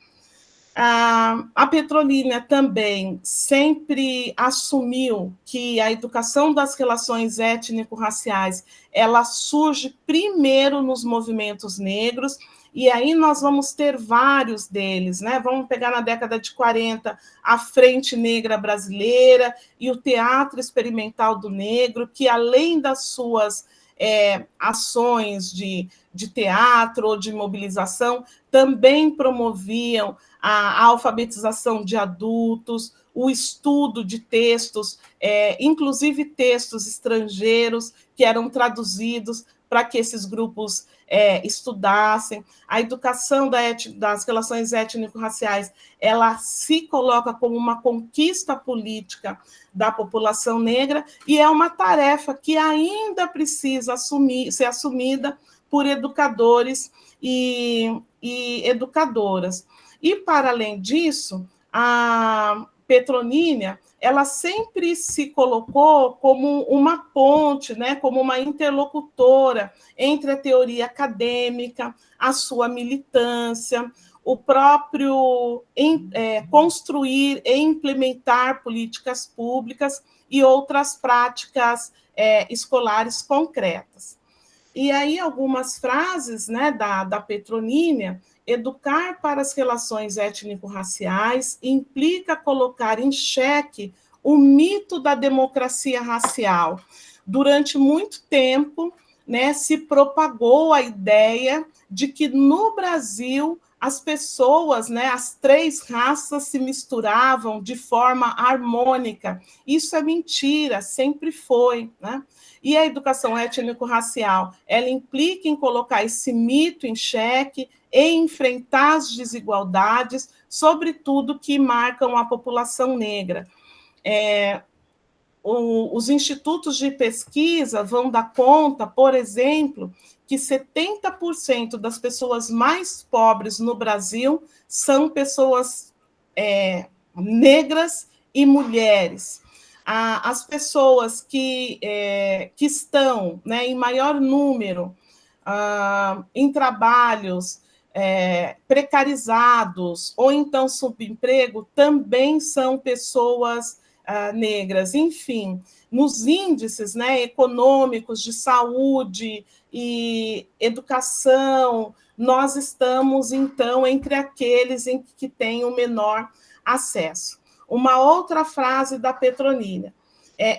A Petrolina também sempre assumiu que a educação das relações étnico-raciais ela surge primeiro nos movimentos negros, e aí nós vamos ter vários deles, né? Vamos pegar na década de 40 a Frente Negra Brasileira e o Teatro Experimental do Negro, que além das suas ações de teatro ou de mobilização, também promoviam a alfabetização de adultos, o estudo de textos, inclusive textos estrangeiros que eram traduzidos para que esses grupos estudassem. A educação das relações étnico-raciais, ela se coloca como uma conquista política da população negra e é uma tarefa que ainda precisa ser assumida por educadores e educadoras. E, para além disso, a Petrolina ela sempre se colocou como uma ponte, né, como uma interlocutora entre a teoria acadêmica, a sua militância, o próprio construir e implementar políticas públicas e outras práticas escolares concretas. E aí algumas frases, né, da Petrolina: educar para as relações étnico-raciais implica colocar em xeque o mito da democracia racial. Durante muito tempo, né, se propagou a ideia de que no Brasil as pessoas, né, as três raças se misturavam de forma harmônica. Isso é mentira, sempre foi, né? E a educação étnico-racial, ela implica em colocar esse mito em xeque e enfrentar as desigualdades, sobretudo que marcam a população negra. Os institutos de pesquisa vão dar conta, por exemplo, que 70% das pessoas mais pobres no Brasil são pessoas negras e mulheres. As pessoas que estão, né, em maior número em trabalhos precarizados ou então subemprego também são pessoas negras. Enfim, nos índices, né, econômicos de saúde e educação, nós estamos, então, entre aqueles em que têm o menor acesso. Uma outra frase da Petrolina: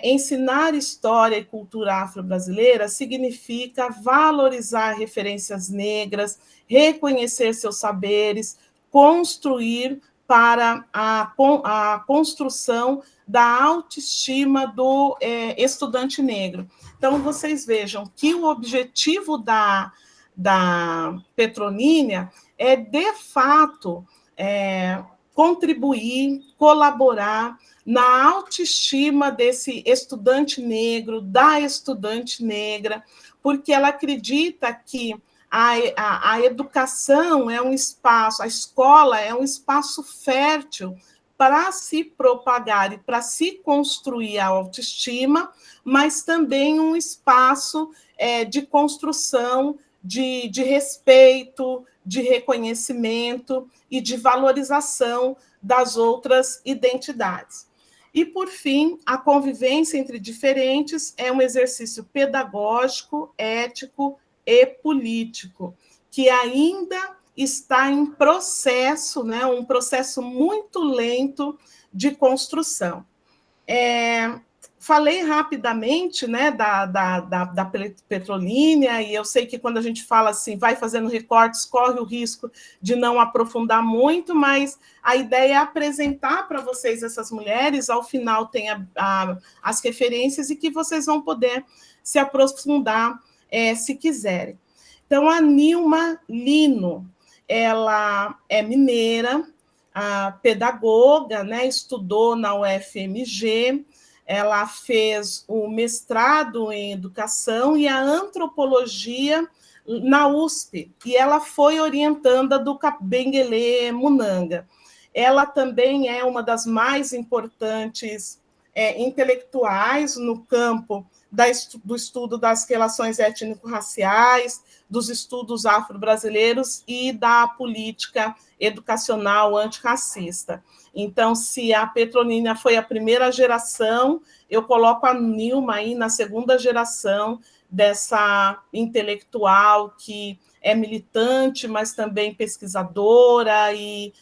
ensinar história e cultura afro-brasileira significa valorizar referências negras, reconhecer seus saberes, construir para a construção da autoestima do estudante negro. Então, vocês vejam que o objetivo da Petrolina é, de fato, contribuir, colaborar na autoestima desse estudante negro, da estudante negra, porque ela acredita que a educação é um espaço, a escola é um espaço fértil para se propagar e para se construir a autoestima, mas também um espaço de construção de respeito, de reconhecimento e de valorização das outras identidades. E, por fim, a convivência entre diferentes é um exercício pedagógico, ético e político, que ainda está em processo, né, um processo muito lento de construção. Falei rapidamente, né, da Petrolínia, e eu sei que quando a gente fala assim, vai fazendo recortes, corre o risco de não aprofundar muito, mas a ideia é apresentar para vocês essas mulheres, ao final tem as referências e que vocês vão poder se aprofundar se quiserem. Então, a Nilma Lino, ela é mineira, pedagoga, né, estudou na UFMG, ela fez o mestrado em educação e a antropologia na USP, e ela foi orientanda do Kabengele Munanga. Ela também é uma das mais importantes intelectuais no campo do estudo das relações étnico-raciais, dos estudos afro-brasileiros e da política educacional antirracista. Então, se a Petrolínia foi a primeira geração, eu coloco a Nilma aí na segunda geração dessa intelectual que é militante, mas também pesquisadora e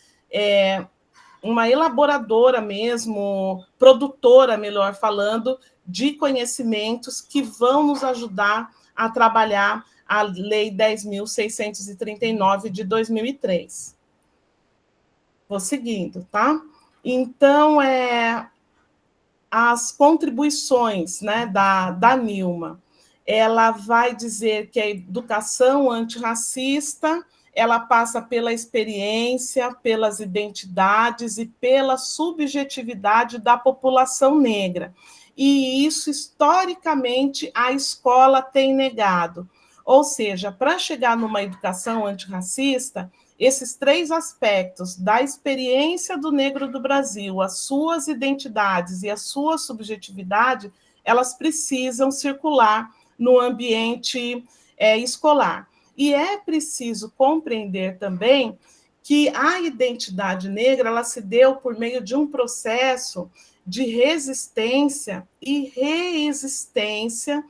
uma elaboradora mesmo, produtora, melhor falando, de conhecimentos que vão nos ajudar a trabalhar a Lei 10.639 de 2003. Vou seguindo, tá? Então, as contribuições, né, da Nilma, ela vai dizer que a educação antirracista ela passa pela experiência, pelas identidades e pela subjetividade da população negra. E isso, historicamente, a escola tem negado. Ou seja, para chegar numa educação antirracista, esses três aspectos da experiência do negro do Brasil, as suas identidades e a sua subjetividade, elas precisam circular no ambiente escolar. E é preciso compreender também que a identidade negra ela se deu por meio de um processo de resistência e reexistência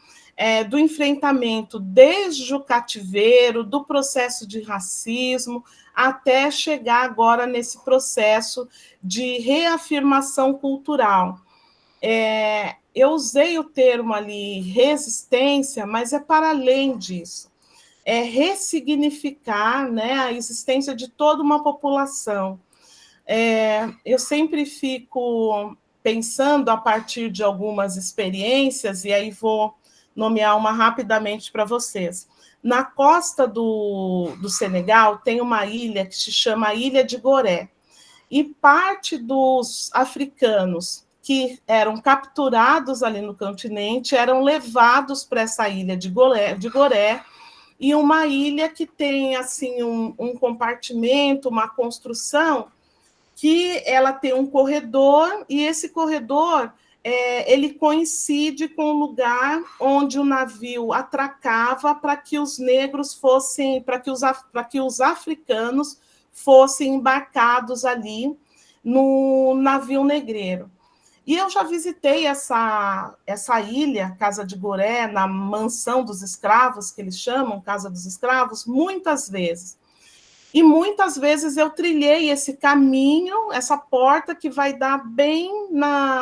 do enfrentamento desde o cativeiro, do processo de racismo, até chegar agora nesse processo de reafirmação cultural. Eu usei o termo ali resistência, mas é para além disso. É ressignificar, né, a existência de toda uma população. Eu sempre fico pensando a partir de algumas experiências, e aí vou nomear uma rapidamente para vocês. Na costa do Senegal tem uma ilha que se chama a Ilha de Gorée, e parte dos africanos que eram capturados ali no continente eram levados para essa ilha de Gorée, e uma ilha que tem assim um compartimento, uma construção, que ela tem um corredor, e esse corredor ele coincide com o lugar onde o navio atracava para que os negros fossem, para que os africanos fossem embarcados ali no navio negreiro. E eu já visitei essa ilha, Casa de Gorée, na mansão dos escravos, que eles chamam, Casa dos Escravos, muitas vezes. E muitas vezes eu trilhei esse caminho, essa porta que vai dar bem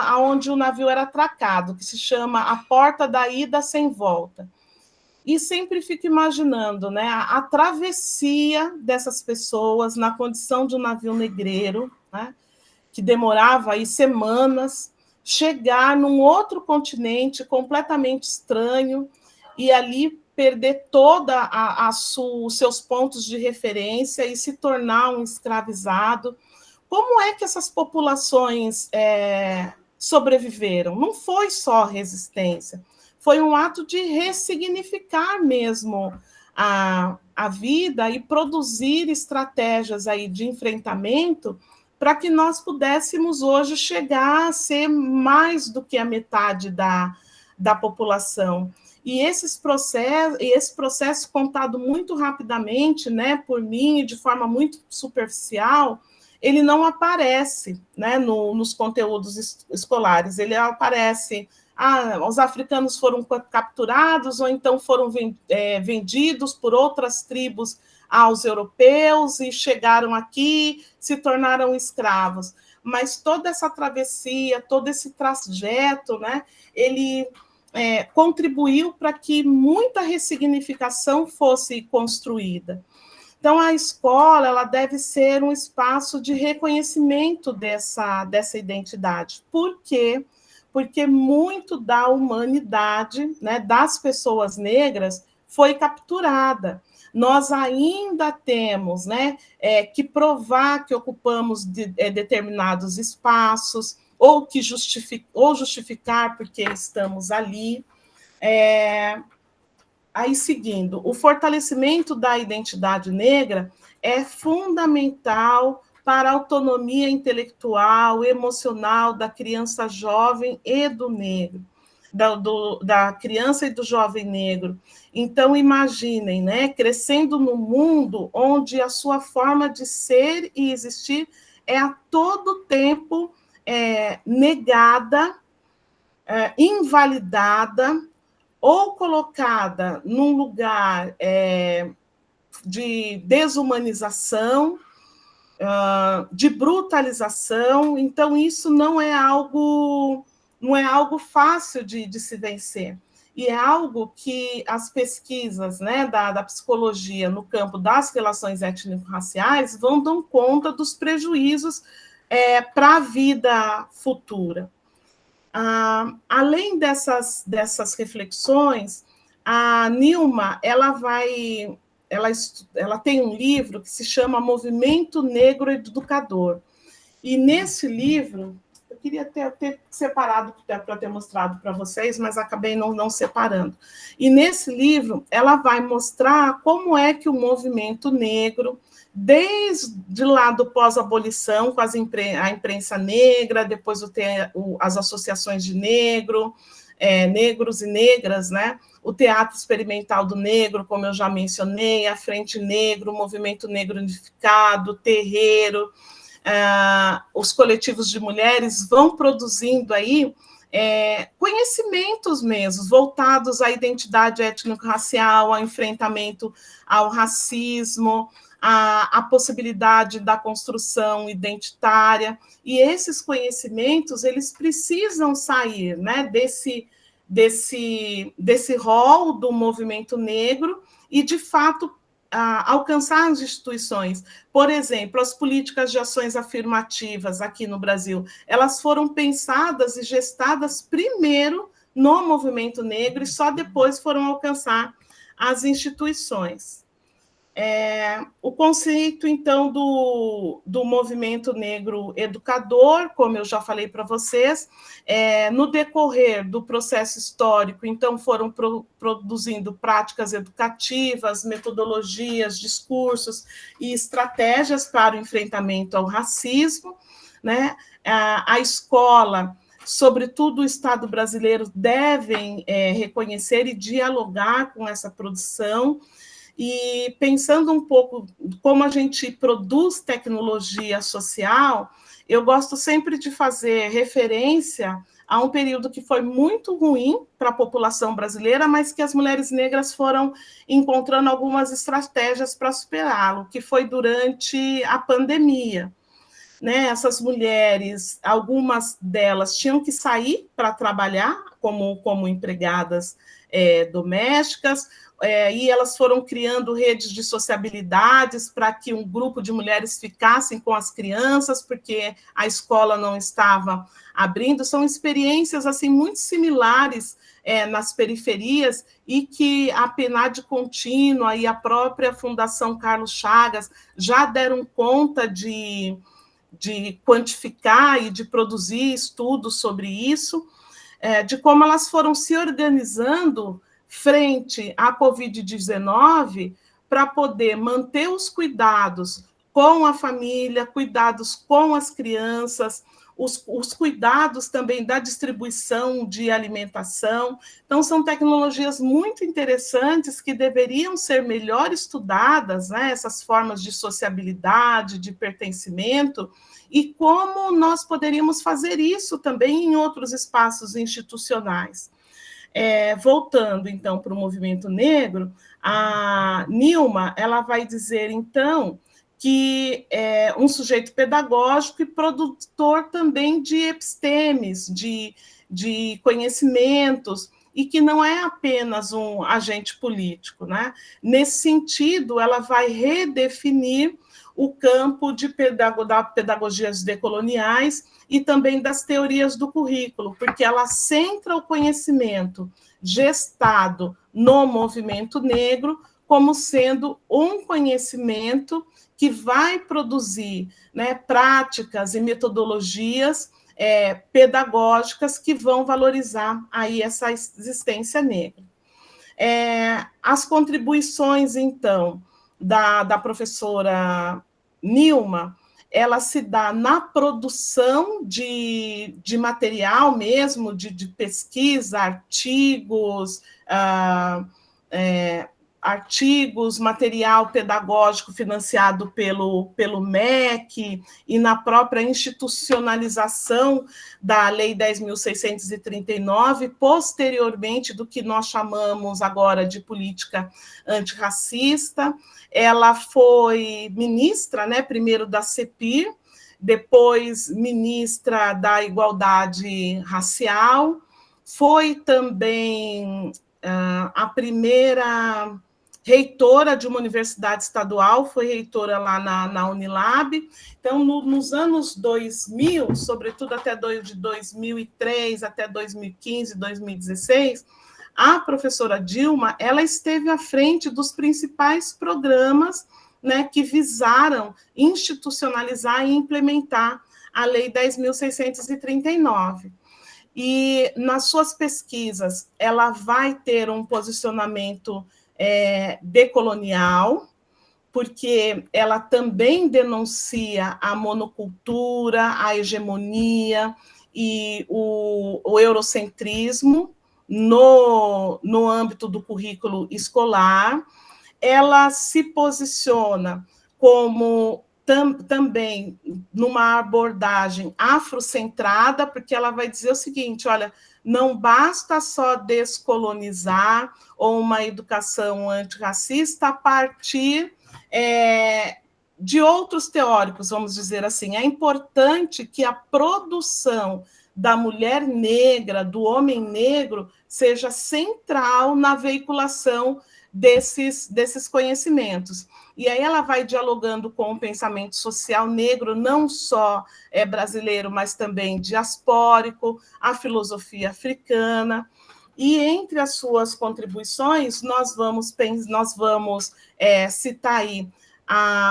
aonde o navio era atracado, que se chama a Porta da Ida Sem Volta. E sempre fico imaginando, né, a travessia dessas pessoas na condição de um navio negreiro, né, que demorava aí semanas, chegar num outro continente completamente estranho e ali perder toda os seus pontos de referência e se tornar um escravizado. Como é que essas populações sobreviveram? Não foi só resistência, foi um ato de ressignificar mesmo a vida e produzir estratégias aí de enfrentamento para que nós pudéssemos hoje chegar a ser mais do que a metade da população. E esse processo contado muito rapidamente, né, por mim, e de forma muito superficial, ele não aparece, né, nos conteúdos escolares. Ele aparece, os africanos foram capturados, ou então foram vendidos por outras tribos aos europeus e chegaram aqui, se tornaram escravos. Mas toda essa travessia, todo esse trajeto, né, ele contribuiu para que muita ressignificação fosse construída. Então, a escola ela deve ser um espaço de reconhecimento dessa identidade. Por quê? Porque muito da humanidade, né, das pessoas negras, foi capturada. Nós ainda temos, né, que provar que ocupamos determinados espaços, ou justificar porque estamos ali. Aí, seguindo, o fortalecimento da identidade negra é fundamental para a autonomia intelectual, emocional da criança jovem e do negro, da criança e do jovem negro. Então, imaginem, né, crescendo num mundo onde a sua forma de ser e existir é a todo tempo negada, invalidada, ou colocada num lugar de desumanização, de brutalização. Então, isso não é algo fácil de se vencer. E é algo que as pesquisas, né, da psicologia no campo das relações étnico-raciais vão dar conta dos prejuízos para a vida futura. Além dessas reflexões, a Nilma ela tem um livro que se chama Movimento Negro Educador. E nesse livro, eu queria ter separado para ter mostrado para vocês, mas acabei não separando. E nesse livro, ela vai mostrar como é que o movimento negro, desde lá do pós-abolição, com a imprensa negra, depois as associações de negros e negras, né? O Teatro Experimental do Negro, como eu já mencionei, a Frente Negro, o Movimento Negro Unificado, o Terreiro, os coletivos de mulheres vão produzindo aí conhecimentos mesmo, voltados à identidade étnico-racial, ao enfrentamento ao racismo, a possibilidade da construção identitária, e esses conhecimentos eles precisam sair, né, desse rol do movimento negro e, de fato, alcançar as instituições. Por exemplo, as políticas de ações afirmativas aqui no Brasil, elas foram pensadas e gestadas primeiro no movimento negro e só depois foram alcançar as instituições. O conceito, então, do movimento negro educador, como eu já falei para vocês, no decorrer do processo histórico, então, foram produzindo práticas educativas, metodologias, discursos e estratégias para o enfrentamento ao racismo, né? A escola, sobretudo o Estado brasileiro, devem reconhecer e dialogar com essa produção. E pensando um pouco como a gente produz tecnologia social, eu gosto sempre de fazer referência a um período que foi muito ruim para a população brasileira, mas que as mulheres negras foram encontrando algumas estratégias para superá-lo, que foi durante a pandemia. Né? Essas mulheres, algumas delas tinham que sair para trabalhar como empregadas domésticas, e elas foram criando redes de sociabilidades para que um grupo de mulheres ficassem com as crianças, porque a escola não estava abrindo. São experiências assim muito similares nas periferias, e que a PNAD Contínua e a própria Fundação Carlos Chagas já deram conta de quantificar e de produzir estudos sobre isso, de como elas foram se organizando frente à Covid-19 para poder manter os cuidados com a família, cuidados com as crianças, os cuidados também da distribuição de alimentação. Então, são tecnologias muito interessantes que deveriam ser melhor estudadas, né, essas formas de sociabilidade, de pertencimento, e como nós poderíamos fazer isso também em outros espaços institucionais. Voltando, então, para o movimento negro, a Nilma ela vai dizer, então, que é um sujeito pedagógico e produtor também de epistemes, de conhecimentos, e que não é apenas um agente político, né? Nesse sentido, ela vai redefinir o campo da pedagogias decoloniais e também das teorias do currículo, porque ela centra o conhecimento gestado no movimento negro como sendo um conhecimento que vai produzir, né, práticas e metodologias pedagógicas que vão valorizar aí essa existência negra. As contribuições, então, da professora Nilma, ela se dá na produção de material mesmo, de pesquisa, artigos, material pedagógico financiado pelo MEC e na própria institucionalização da Lei 10.639, posteriormente do que nós chamamos agora de política antirracista. Ela foi ministra, né, primeiro da CEPIR, depois ministra da Igualdade Racial, foi também a primeira reitora de uma universidade estadual, foi reitora lá na Unilab. Então, nos anos 2000, sobretudo até de 2003 até 2015, 2016, a professora Dilma ela esteve à frente dos principais programas, né, que visaram institucionalizar e implementar a Lei 10.639. E nas suas pesquisas, ela vai ter um posicionamento decolonial, porque ela também denuncia a monocultura, a hegemonia e o eurocentrismo no âmbito do currículo escolar. Ela se posiciona como também numa abordagem afrocentrada, porque ela vai dizer o seguinte, olha, não basta só descolonizar ou uma educação antirracista a partir de outros teóricos, vamos dizer assim. É importante que a produção da mulher negra, do homem negro, seja central na veiculação desses conhecimentos. E aí ela vai dialogando com o pensamento social negro, não só brasileiro, mas também diaspórico, a filosofia africana. E entre as suas contribuições, nós vamos citar aí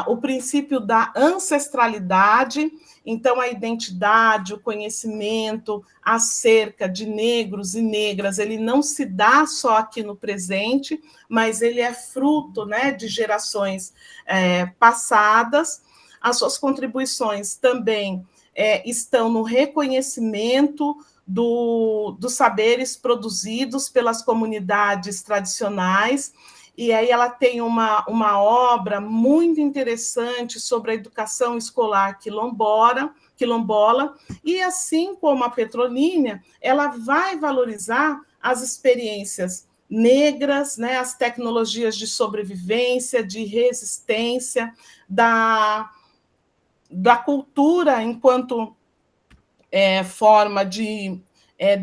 o princípio da ancestralidade. Então, a identidade, o conhecimento acerca de negros e negras, ele não se dá só aqui no presente, mas ele é fruto, né, de gerações passadas. As suas contribuições também estão no reconhecimento dos saberes produzidos pelas comunidades tradicionais. E aí ela tem uma obra muito interessante sobre a educação escolar quilombola, e assim como a Petrolínia, ela vai valorizar as experiências negras, né, as tecnologias de sobrevivência, de resistência, da cultura enquanto forma de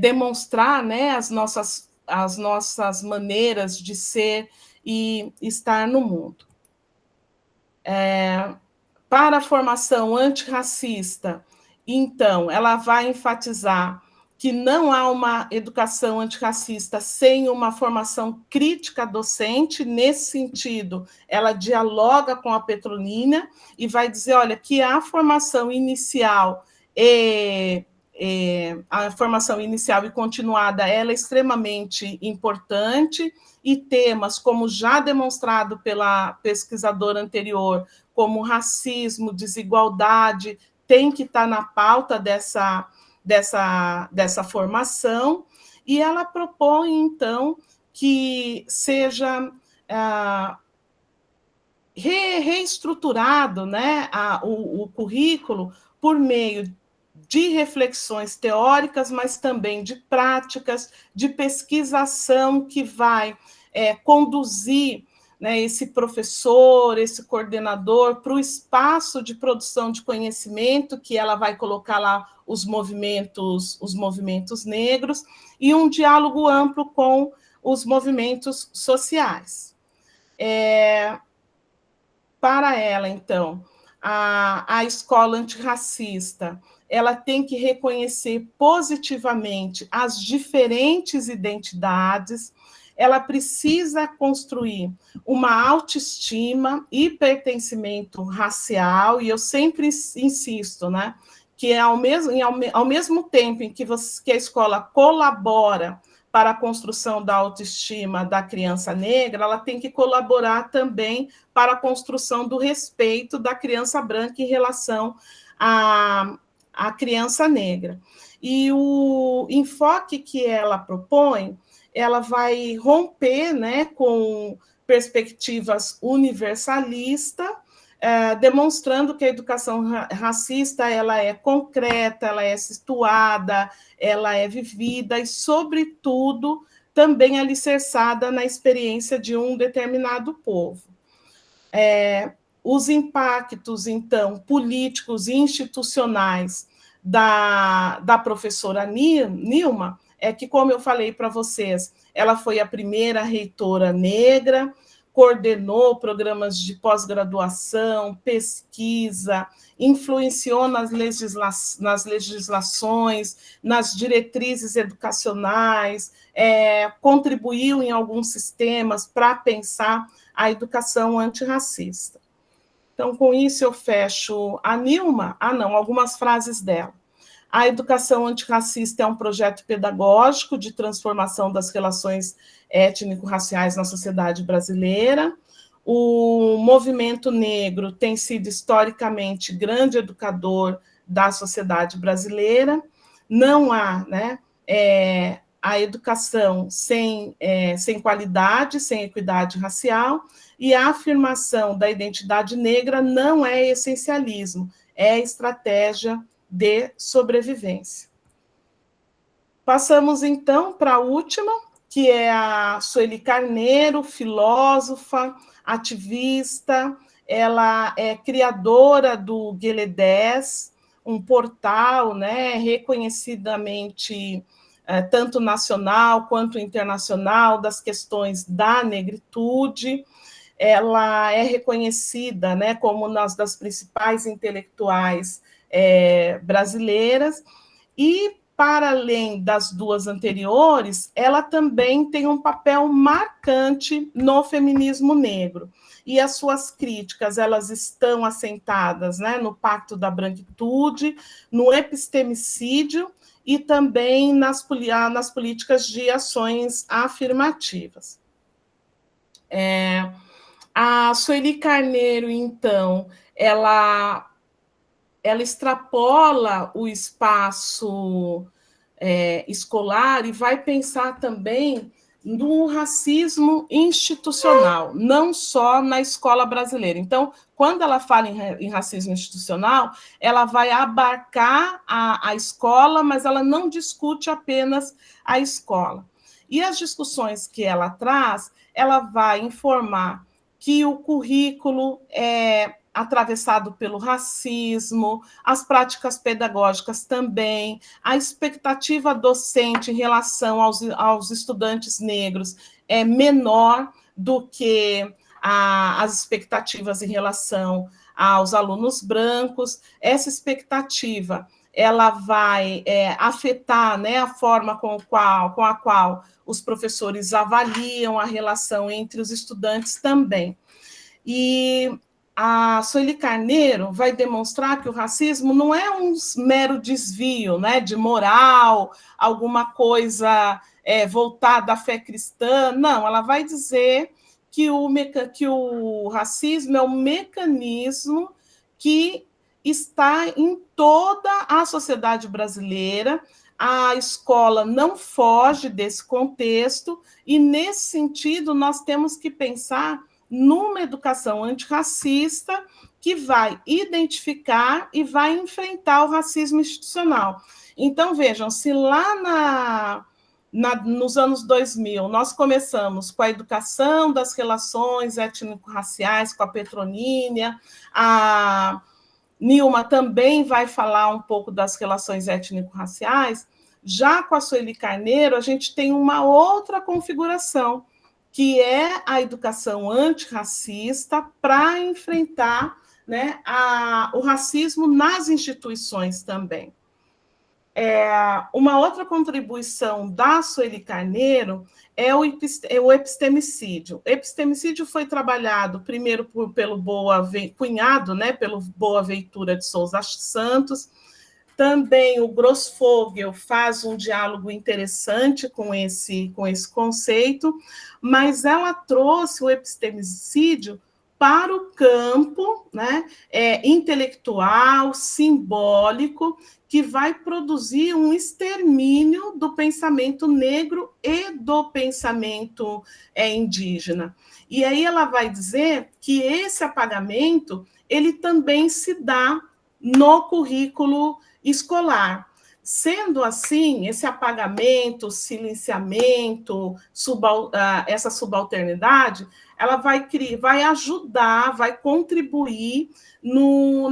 demonstrar, né, as nossas maneiras de ser e estar no mundo. Para a formação antirracista, então, ela vai enfatizar que não há uma educação antirracista sem uma formação crítica docente. Nesse sentido, ela dialoga com a Petrolínia e vai dizer, olha, que a formação inicial a formação inicial e continuada ela é extremamente importante, e temas, como já demonstrado pela pesquisadora anterior, como racismo, desigualdade, tem que estar na pauta dessa formação, e ela propõe, então, que seja reestruturado, né, o currículo por meio de reflexões teóricas, mas também de práticas, de pesquisação que vai conduzir, né, esse professor, esse coordenador para o espaço de produção de conhecimento, que ela vai colocar lá os movimentos negros, e um diálogo amplo com os movimentos sociais. Para ela, então, a escola antirracista, ela tem que reconhecer positivamente as diferentes identidades, ela precisa construir uma autoestima e pertencimento racial, e eu sempre insisto, né, que ao mesmo tempo em que a escola colabora para a construção da autoestima da criança negra, ela tem que colaborar também para a construção do respeito da criança branca em relação à criança negra. E o enfoque que ela propõe, ela vai romper, né, com perspectivas universalistas, demonstrando que a educação racista ela é concreta, ela é situada, ela é vivida e, sobretudo, também alicerçada na experiência de um determinado povo. Os impactos, então, políticos e institucionais da professora Nilma é que, como eu falei para vocês, ela foi a primeira reitora negra, coordenou programas de pós-graduação, pesquisa, influenciou nas legislações, nas diretrizes educacionais, contribuiu em alguns sistemas para pensar a educação antirracista. Então, com isso, eu fecho a Nilma. Algumas frases dela. A educação antirracista é um projeto pedagógico de transformação das relações étnico-raciais na sociedade brasileira. O movimento negro tem sido historicamente grande educador da sociedade brasileira. Não há, né, a educação sem qualidade, sem equidade racial, e a afirmação da identidade negra não é essencialismo, é estratégia de sobrevivência. Passamos, então, para a última, que é a Sueli Carneiro, filósofa, ativista. Ela é criadora do Guelé 10, um portal, né, reconhecidamente tanto nacional quanto internacional das questões da negritude. Ela é reconhecida, né, como uma das principais intelectuais brasileiras, e, para além das duas anteriores, ela também tem um papel marcante no feminismo negro, e as suas críticas elas estão assentadas, né, no Pacto da Branquitude, no epistemicídio e também nas políticas de ações afirmativas. A Sueli Carneiro, então, ela extrapola o espaço escolar e vai pensar também no racismo institucional, não só na escola brasileira. Então, quando ela fala em racismo institucional, ela vai abarcar a escola, mas ela não discute apenas a escola. E as discussões que ela traz, ela vai informar que o currículo é atravessado pelo racismo, as práticas pedagógicas também, a expectativa docente em relação aos estudantes negros é menor do que as expectativas em relação aos alunos brancos. Essa expectativa ela vai afetar, né, a forma com a qual os professores avaliam a relação entre os estudantes também. E a Sueli Carneiro vai demonstrar que o racismo não é um mero desvio, né, de moral, alguma coisa voltada à fé cristã. Não, ela vai dizer que o racismo é um mecanismo que está em toda a sociedade brasileira. A escola não foge desse contexto, e, nesse sentido, nós temos que pensar numa educação antirracista que vai identificar e vai enfrentar o racismo institucional. Então, vejam, se lá nos anos 2000 nós começamos com a educação das relações étnico-raciais, com a Petronínia, a Nilma também vai falar um pouco das relações étnico-raciais, já com a Sueli Carneiro a gente tem uma outra configuração, que é a educação antirracista para enfrentar, né, o racismo nas instituições também. Uma outra contribuição da Sueli Carneiro é o epistemicídio. O epistemicídio foi trabalhado primeiro pelo cunhado, né, pelo Boaventura de Souza Santos. Também o Grossfogel faz um diálogo interessante com esse conceito, mas ela trouxe o epistemicídio para o campo, né, intelectual, simbólico, que vai produzir um extermínio do pensamento negro e do pensamento indígena. E aí ela vai dizer que esse apagamento ele também se dá no currículo escolar. Sendo assim, esse apagamento, silenciamento, essa subalternidade, ela vai ajudar, vai contribuir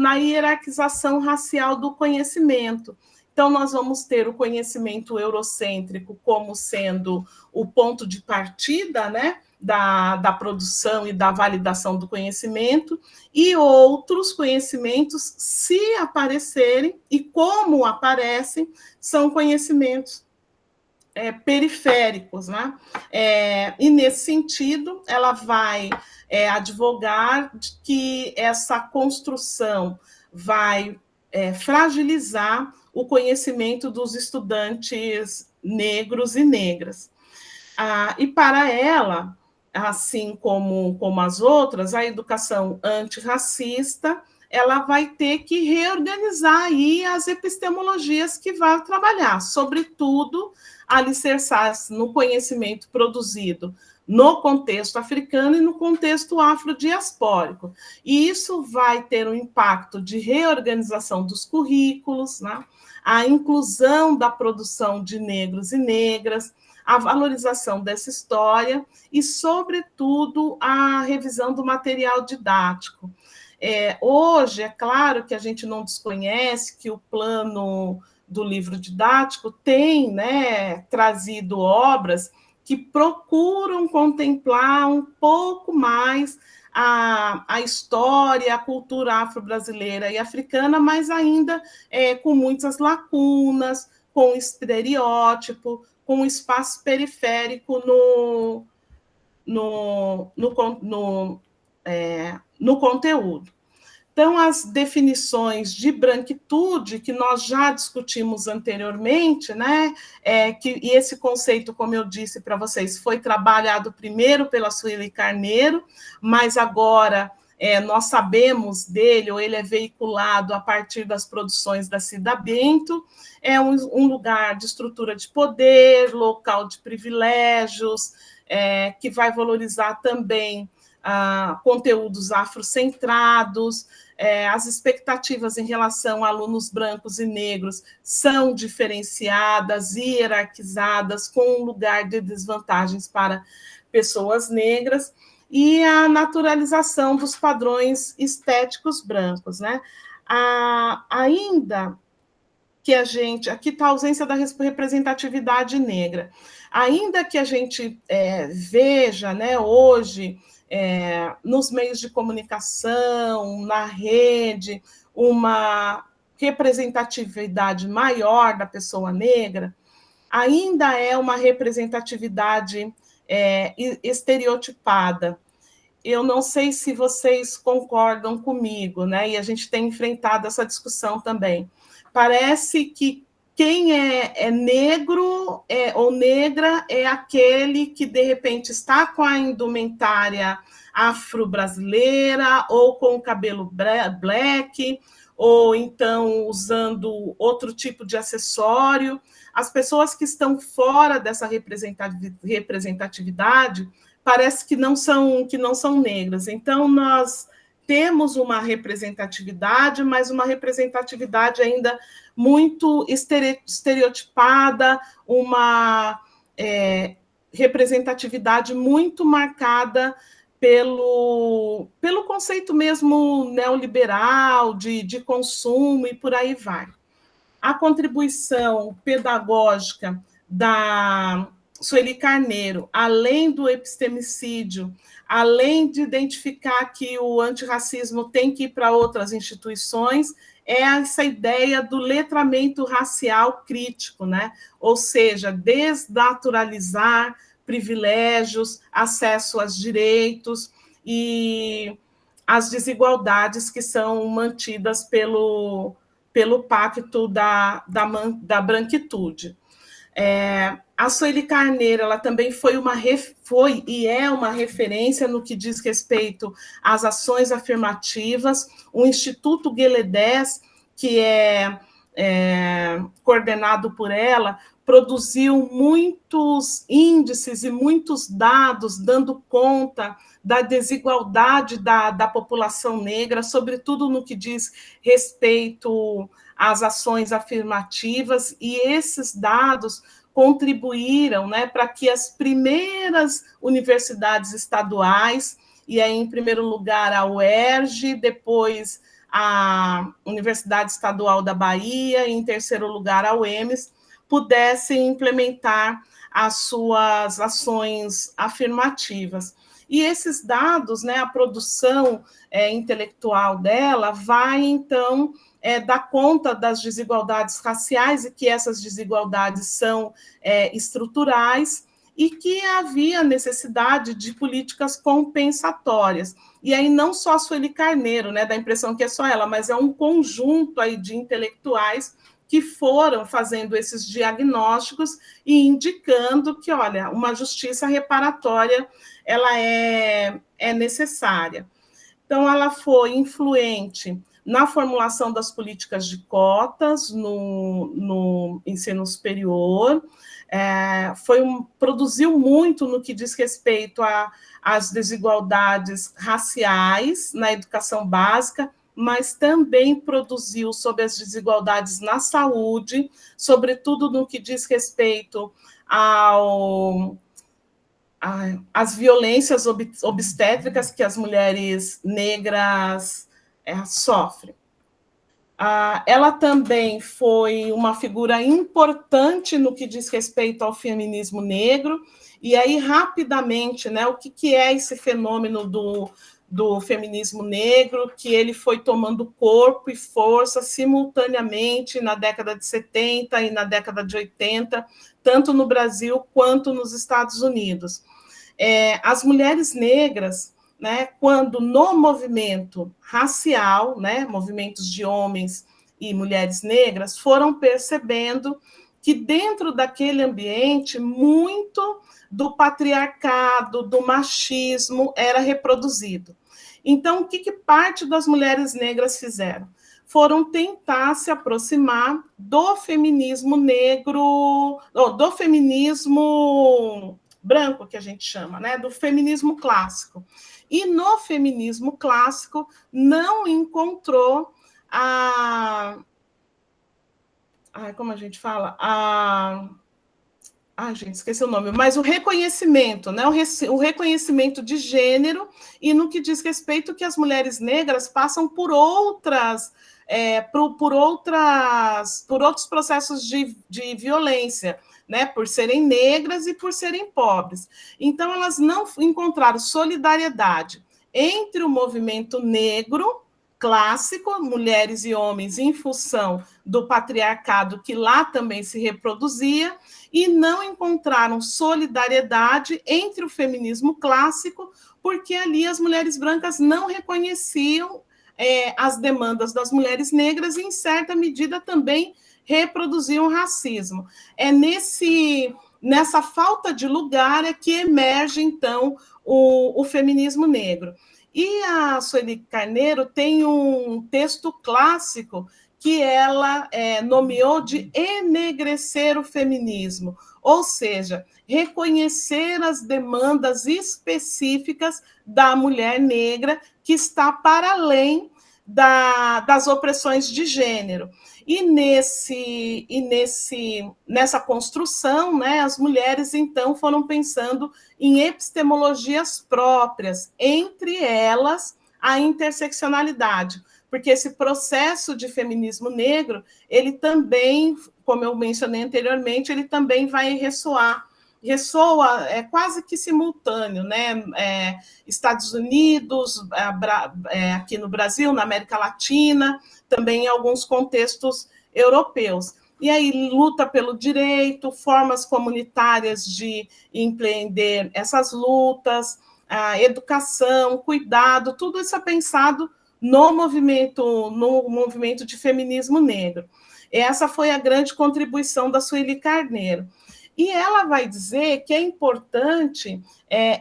na hierarquização racial do conhecimento. Então, nós vamos ter o conhecimento eurocêntrico como sendo o ponto de partida, né, da produção e da validação do conhecimento, e outros conhecimentos, se aparecerem, e como aparecem, são conhecimentos periféricos, né? E, nesse sentido, ela vai advogar de que essa construção vai fragilizar o conhecimento dos estudantes negros e negras. E, para ela, assim como as outras, a educação antirracista ela vai ter que reorganizar aí as epistemologias que vai trabalhar, sobretudo alicerçar-se no conhecimento produzido no contexto africano e no contexto afrodiaspórico. E isso vai ter um impacto de reorganização dos currículos, né? A inclusão da produção de negros e negras, a valorização dessa história e, sobretudo, a revisão do material didático. Hoje, é claro que a gente não desconhece que o plano do livro didático tem, né, trazido obras que procuram contemplar um pouco mais a história, a cultura afro-brasileira e africana, mas ainda com muitas lacunas, com estereótipo, com um espaço periférico no conteúdo. Então, as definições de branquitude, que nós já discutimos anteriormente, né, e esse conceito, como eu disse para vocês, foi trabalhado primeiro pela Sueli Carneiro, mas agora nós sabemos dele, ou ele é veiculado a partir das produções da Cida Bento, é um lugar de estrutura de poder, local de privilégios, que vai valorizar também conteúdos afrocentrados, as expectativas em relação a alunos brancos e negros são diferenciadas, hierarquizadas, com um lugar de desvantagens para pessoas negras, e a naturalização dos padrões estéticos brancos, né? Ainda que a gente... Aqui está a ausência da representatividade negra. Ainda que a gente veja, né, hoje, nos meios de comunicação, na rede, uma representatividade maior da pessoa negra, ainda é uma representatividade estereotipada. eu não sei se vocês concordam comigo, né? E a gente tem enfrentado essa discussão também. Parece que quem é negro ou negra é aquele que, de repente, está com a indumentária afro-brasileira, ou com o cabelo black, ou então usando outro tipo de acessório. As pessoas que estão fora dessa representatividade parece que não são negras. Então, nós temos uma representatividade, mas uma representatividade ainda muito estereotipada, uma representatividade muito marcada pelo conceito mesmo neoliberal, de consumo, e por aí vai. A contribuição pedagógica da Sueli Carneiro, além do epistemicídio, além de identificar que o antirracismo tem que ir para outras instituições, é essa ideia do letramento racial crítico, né? Ou seja, desnaturalizar privilégios, acesso aos direitos e as desigualdades que são mantidas pelo pacto da branquitude. A Sueli Carneiro, ela também foi e é uma referência no que diz respeito às ações afirmativas. O Instituto Gueledés, que é coordenado por ela, produziu muitos índices e muitos dados dando conta da desigualdade da população negra, sobretudo no que diz respeito às ações afirmativas, e esses dados contribuíram, né, para que as primeiras universidades estaduais, e aí, em primeiro lugar, a UERJ, depois a Universidade Estadual da Bahia, e em terceiro lugar, a UEMS, pudessem implementar as suas ações afirmativas. E esses dados, né, a produção intelectual dela vai, então, dar conta das desigualdades raciais, e que essas desigualdades são estruturais, e que havia necessidade de políticas compensatórias. E aí não só a Sueli Carneiro, né, dá a impressão que é só ela, mas é um conjunto aí de intelectuais que foram fazendo esses diagnósticos e indicando que, olha, uma justiça reparatória ela é necessária. Então, ela foi influente na formulação das políticas de cotas no ensino superior, produziu muito no que diz respeito às desigualdades raciais na educação básica, mas também produziu sobre as desigualdades na saúde, sobretudo no que diz respeito às violências obstétricas que as mulheres negras sofrem. Ela também foi uma figura importante no que diz respeito ao feminismo negro, e aí, rapidamente, né, o que é esse fenômeno do feminismo negro, que ele foi tomando corpo e força simultaneamente na década de 70 e na década de 80, tanto no Brasil quanto nos Estados Unidos. As mulheres negras, né, quando no movimento racial, né, movimentos de homens e mulheres negras, foram percebendo que dentro daquele ambiente muito do patriarcado, do machismo era reproduzido. Então, o que parte das mulheres negras fizeram? Foram tentar se aproximar do feminismo negro, do feminismo branco, que a gente chama, né, do feminismo clássico. E no feminismo clássico não encontrou como a gente fala? Gente, esqueci o nome, mas o reconhecimento, né? O reconhecimento de gênero, e no que diz respeito que as mulheres negras passam por outros processos de violência, né? Por serem negras e por serem pobres. Então, elas não encontraram solidariedade entre o movimento negro, clássico, mulheres e homens em função do patriarcado que lá também se reproduzia, e não encontraram solidariedade entre o feminismo clássico, porque ali as mulheres brancas não reconheciam as demandas das mulheres negras e, em certa medida, também reproduziam o racismo. É nessa falta de lugar é que emerge, então, o feminismo negro. E a Sueli Carneiro tem um texto clássico que ela nomeou de enegrecer o feminismo, ou seja, reconhecer as demandas específicas da mulher negra que está para além das opressões de gênero. E nessa construção, né, as mulheres, então, foram pensando em epistemologias próprias, entre elas a interseccionalidade, porque esse processo de feminismo negro, ele também, como eu mencionei anteriormente, ele também vai ressoa quase que simultâneo, né? Estados Unidos, aqui no Brasil, na América Latina, também em alguns contextos europeus. E aí luta pelo direito, formas comunitárias de empreender essas lutas, a educação, cuidado, tudo isso é pensado no movimento de feminismo negro. Essa foi a grande contribuição da Sueli Carneiro. E ela vai dizer que é importante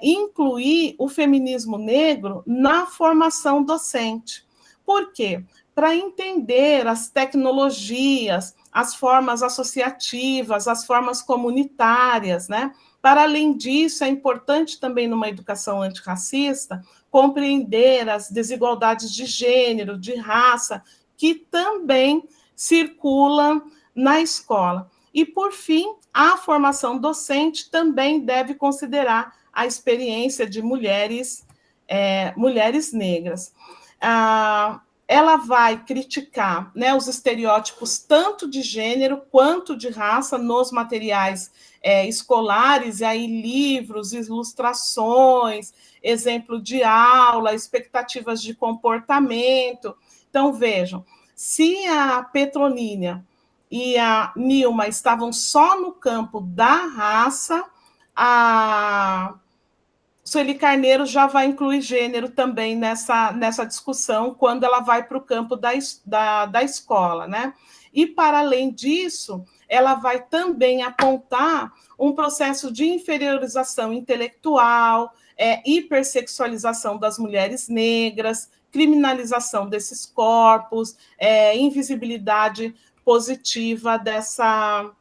incluir o feminismo negro na formação docente. Por quê? Para entender as tecnologias, as formas associativas, as formas comunitárias, né? Para além disso, é importante também, numa educação antirracista, compreender as desigualdades de gênero, de raça, que também circulam na escola. E, por fim, a formação docente também deve considerar a experiência de mulheres negras. Ela vai criticar, né, os estereótipos tanto de gênero quanto de raça nos materiais escolares, e aí livros, ilustrações, exemplo de aula, expectativas de comportamento. Então, vejam, se a Petrolínia e a Nilma estavam só no campo da raça, a Sueli Carneiro já vai incluir gênero também nessa discussão, quando ela vai para o campo da escola, né? E, para além disso, ela vai também apontar um processo de inferiorização intelectual, hipersexualização das mulheres negras, criminalização desses corpos, invisibilidade positiva dessa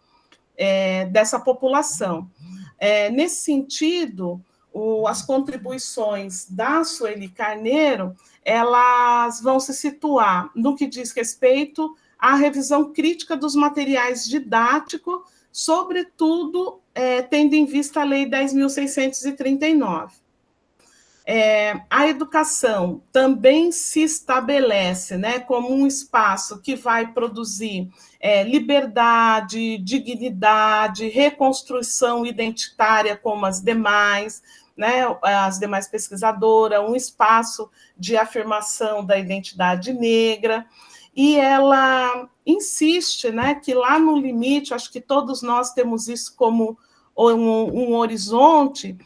população. Nesse sentido, as contribuições da Sueli Carneiro, elas vão se situar no que diz respeito à revisão crítica dos materiais didáticos, sobretudo tendo em vista a Lei 10.639. A educação também se estabelece, né, como um espaço que vai produzir liberdade, dignidade, reconstrução identitária como as demais pesquisadoras, um espaço de afirmação da identidade negra, e ela insiste, né, que lá no limite, acho que todos nós temos isso como um horizonte,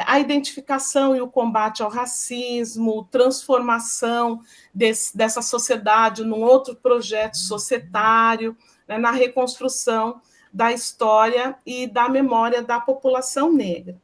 a identificação e o combate ao racismo, transformação dessa sociedade num outro projeto societário, né, na reconstrução da história e da memória da população negra.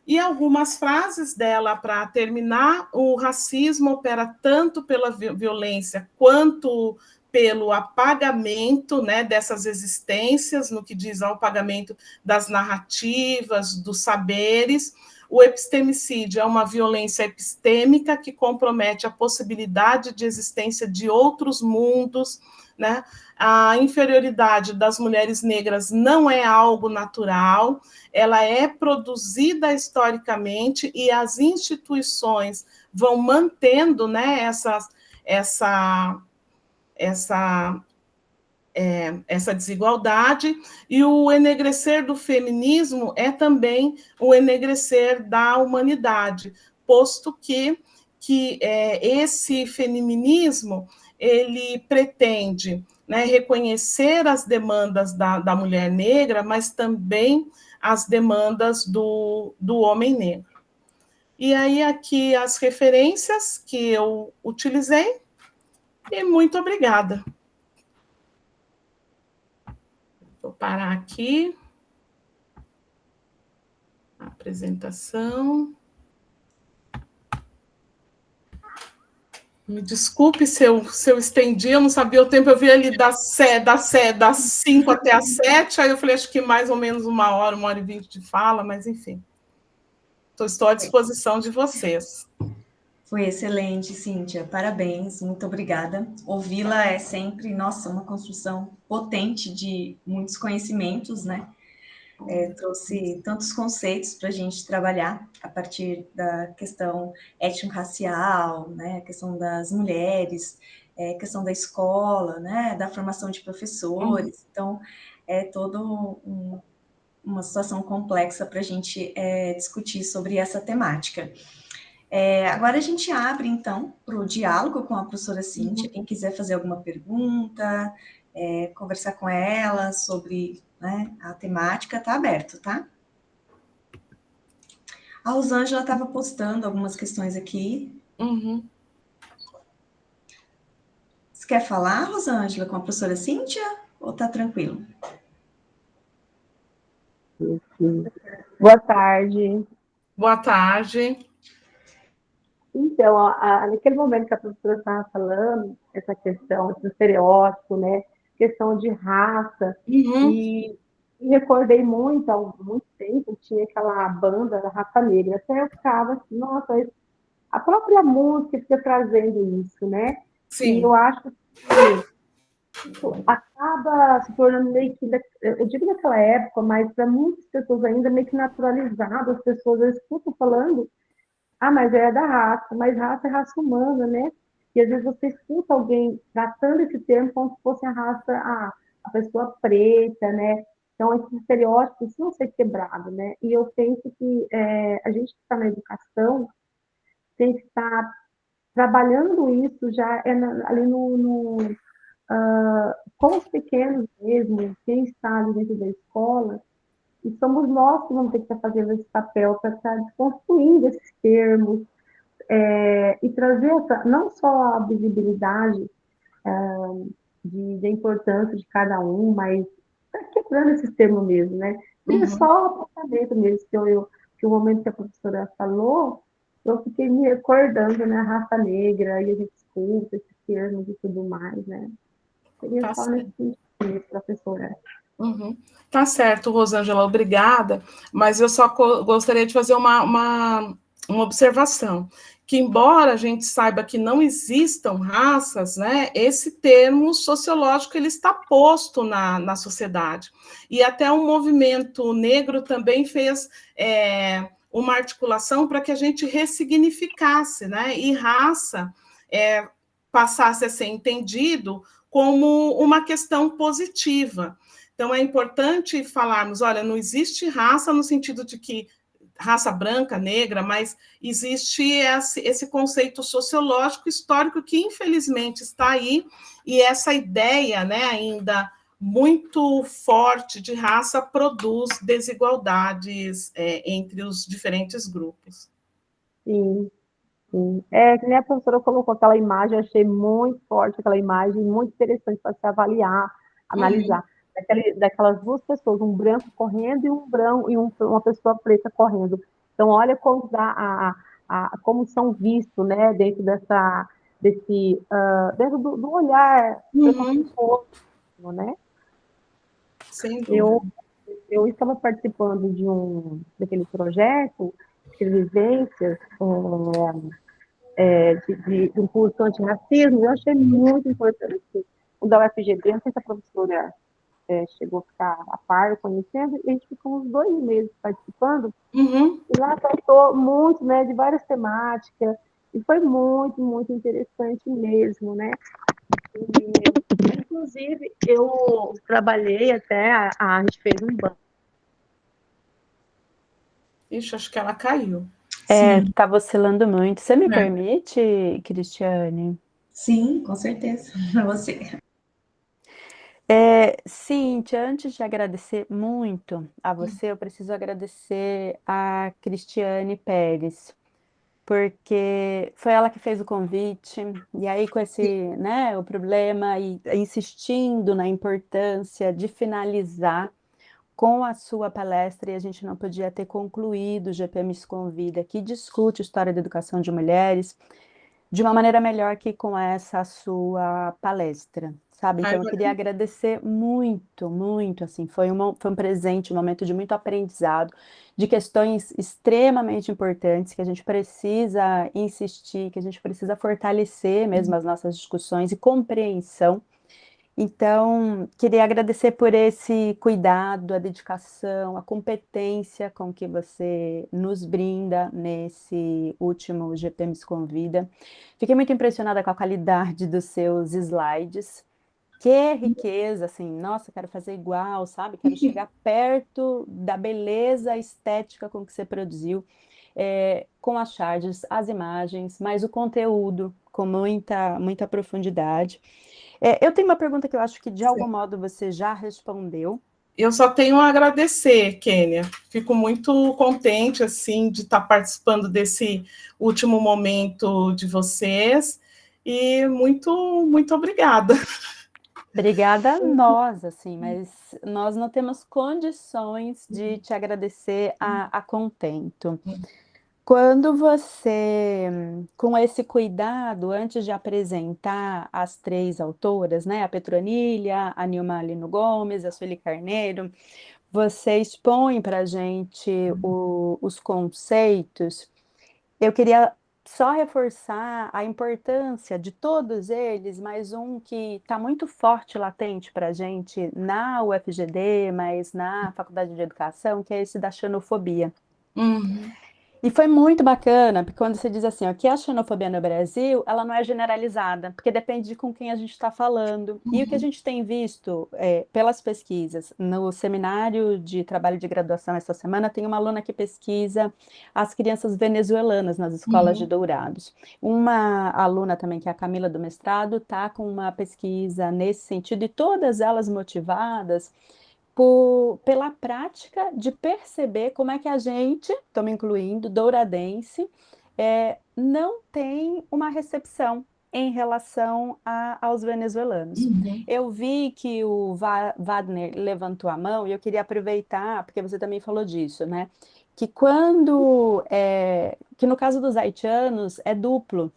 E algumas frases dela para terminar: o racismo opera tanto pela violência quanto pelo apagamento, né, dessas existências, no que diz ao apagamento das narrativas, dos saberes. O epistemicídio é uma violência epistêmica que compromete a possibilidade de existência de outros mundos, né? A inferioridade das mulheres negras não é algo natural, ela é produzida historicamente, e as instituições vão mantendo, né, essa desigualdade, e o enegrecer do feminismo é também o enegrecer da humanidade, posto que que esse feminismo ele pretende, né, reconhecer as demandas da mulher negra, mas também as demandas do homem negro. E aí aqui as referências que eu utilizei, e muito obrigada. Vou parar aqui a apresentação. Me desculpe se eu estendi, eu não sabia o tempo, eu vi ali das 5 até as 7, aí eu falei, acho que mais ou menos 1h e 20 de fala, mas enfim. Estou à disposição de vocês. Foi excelente, Cíntia, parabéns, muito obrigada. Ouvi-la é sempre, nossa, uma construção potente de muitos conhecimentos, né? Trouxe tantos conceitos para a gente trabalhar a partir da questão étnico-racial, né, a questão das mulheres, questão da escola, né, da formação de professores. Então, é toda uma situação complexa para a gente discutir sobre essa temática. Agora a gente abre, então, para o diálogo com a professora Cíntia. Quem quiser fazer alguma pergunta, conversar com ela sobre, né, a temática, está aberto, tá? A Rosângela estava postando algumas questões aqui. Uhum. Você quer falar, Rosângela, com a professora Cíntia? Ou está tranquilo? Boa tarde. Boa tarde. Então, naquele momento que a professora estava falando, essa questão do estereótipo, né? Questão de raça, e recordei muito, há muito tempo, tinha aquela banda da Raça Negra, até eu ficava assim, nossa, a própria música fica trazendo isso, né? Sim. E eu acho que acaba se tornando meio que, eu digo naquela época, mas para muitas pessoas ainda meio que naturalizado, as pessoas escutam falando, mas é da raça, mas raça é raça humana, né? E às vezes você escuta alguém tratando esse termo como se fosse a raça, a pessoa preta, né? Então, esses estereótipos precisam ser quebrados, né? E eu penso que a gente que está na educação tem que estar trabalhando isso já ali com os pequenos mesmo, quem está ali dentro da escola, e somos nós que vamos ter que estar fazendo esse papel para estar desconstruindo esses termos, e trazer não só a visibilidade da importância de cada um, mas tá quebrando esses termos mesmo, né? E é só o apontamento mesmo, que o momento que a professora falou, eu fiquei me recordando, né, a raça negra, e a gente escuta esses termos e tudo mais, né? Seria só nesse sentido, professora. Tá certo, Rosângela, obrigada, mas eu só gostaria de fazer uma observação, que embora a gente saiba que não existam raças, né, esse termo sociológico ele está posto na sociedade, e até o movimento negro também fez uma articulação para que a gente ressignificasse, né, e raça passasse a ser entendido como uma questão positiva. Então, é importante falarmos, olha, não existe raça no sentido de que raça branca, negra, mas existe esse conceito sociológico, histórico, que infelizmente está aí, e essa ideia, né, ainda muito forte de raça produz desigualdades entre os diferentes grupos. Sim, sim. Que nem a professora colocou aquela imagem, eu achei muito forte aquela imagem, muito interessante para se avaliar, analisar. Daquelas duas pessoas, um branco correndo e uma pessoa preta correndo. Então, olha como como são vistos, né, dentro dentro do olhar preconceituoso, né? Sem dúvida. Eu estava participando daquele projeto de vivências de um curso antirracismo, eu achei muito importante. O da UFGB, não sei se a professora chegou a ficar a par, conhecendo, e a gente ficou uns 2 meses participando, e lá tratou muito, né, de várias temáticas, e foi muito, muito interessante mesmo, né? E, inclusive, eu trabalhei até, a gente fez um banco. Ixi, acho que ela caiu. Sim, Tá vacilando muito. Você me É. permite, Cristiane? sim, com certeza. Você. Cíntia, antes de agradecer muito a você, eu preciso agradecer a Cristiane Pérez, porque foi ela que fez o convite, e aí com esse, né, o problema, e insistindo na importância de finalizar com a sua palestra, e a gente não podia ter concluído o GP se Convida, que discute história da educação de mulheres, de uma maneira melhor que com essa sua palestra, sabe? Ai, Então, eu queria agradecer muito, muito, assim, foi um presente, um momento de muito aprendizado, de questões extremamente importantes que a gente precisa insistir, que a gente precisa fortalecer mesmo as nossas discussões e compreensão. Então, queria agradecer por esse cuidado, a dedicação, a competência com que você nos brinda nesse último GP Me Convida. Fiquei muito impressionada com a qualidade dos seus slides. Que riqueza, assim, nossa, quero fazer igual, sabe? Quero chegar perto da beleza estética com que você produziu, com as charges, as imagens, mas o conteúdo com muita, muita profundidade. Eu tenho uma pergunta que eu acho que de algum modo você já respondeu. eu só tenho a agradecer, Kênia. Fico muito contente assim de estar participando desse último momento de vocês e muito obrigada. Obrigada a nós, assim, mas nós não temos condições de te agradecer a contento. Quando você, com esse cuidado, antes de apresentar as três autoras, né, a Petronília, a Nilma Lino Gomes, a Sueli Carneiro, você expõe para a gente os conceitos. Eu queria só reforçar a importância de todos eles, mas um que está muito forte, latente para a gente na UFGD, mas na Faculdade de Educação, que é esse da xenofobia. Uhum. E foi muito bacana, porque quando você diz assim, ó, que a xenofobia no Brasil, ela não é generalizada, porque depende de com quem a gente está falando. E o que a gente tem visto pelas pesquisas, no seminário de trabalho de graduação essa semana, tem uma aluna que pesquisa as crianças venezuelanas nas escolas de Dourados. Uma aluna também, que é a Camila do mestrado, está com uma pesquisa nesse sentido, e todas elas motivadas pela prática de perceber como é que a gente, estou me incluindo, douradense, não tem uma recepção em relação aos venezuelanos. Eu vi que o Wagner levantou a mão e eu queria aproveitar, porque você também falou disso, né? Que no caso dos haitianos é duplo,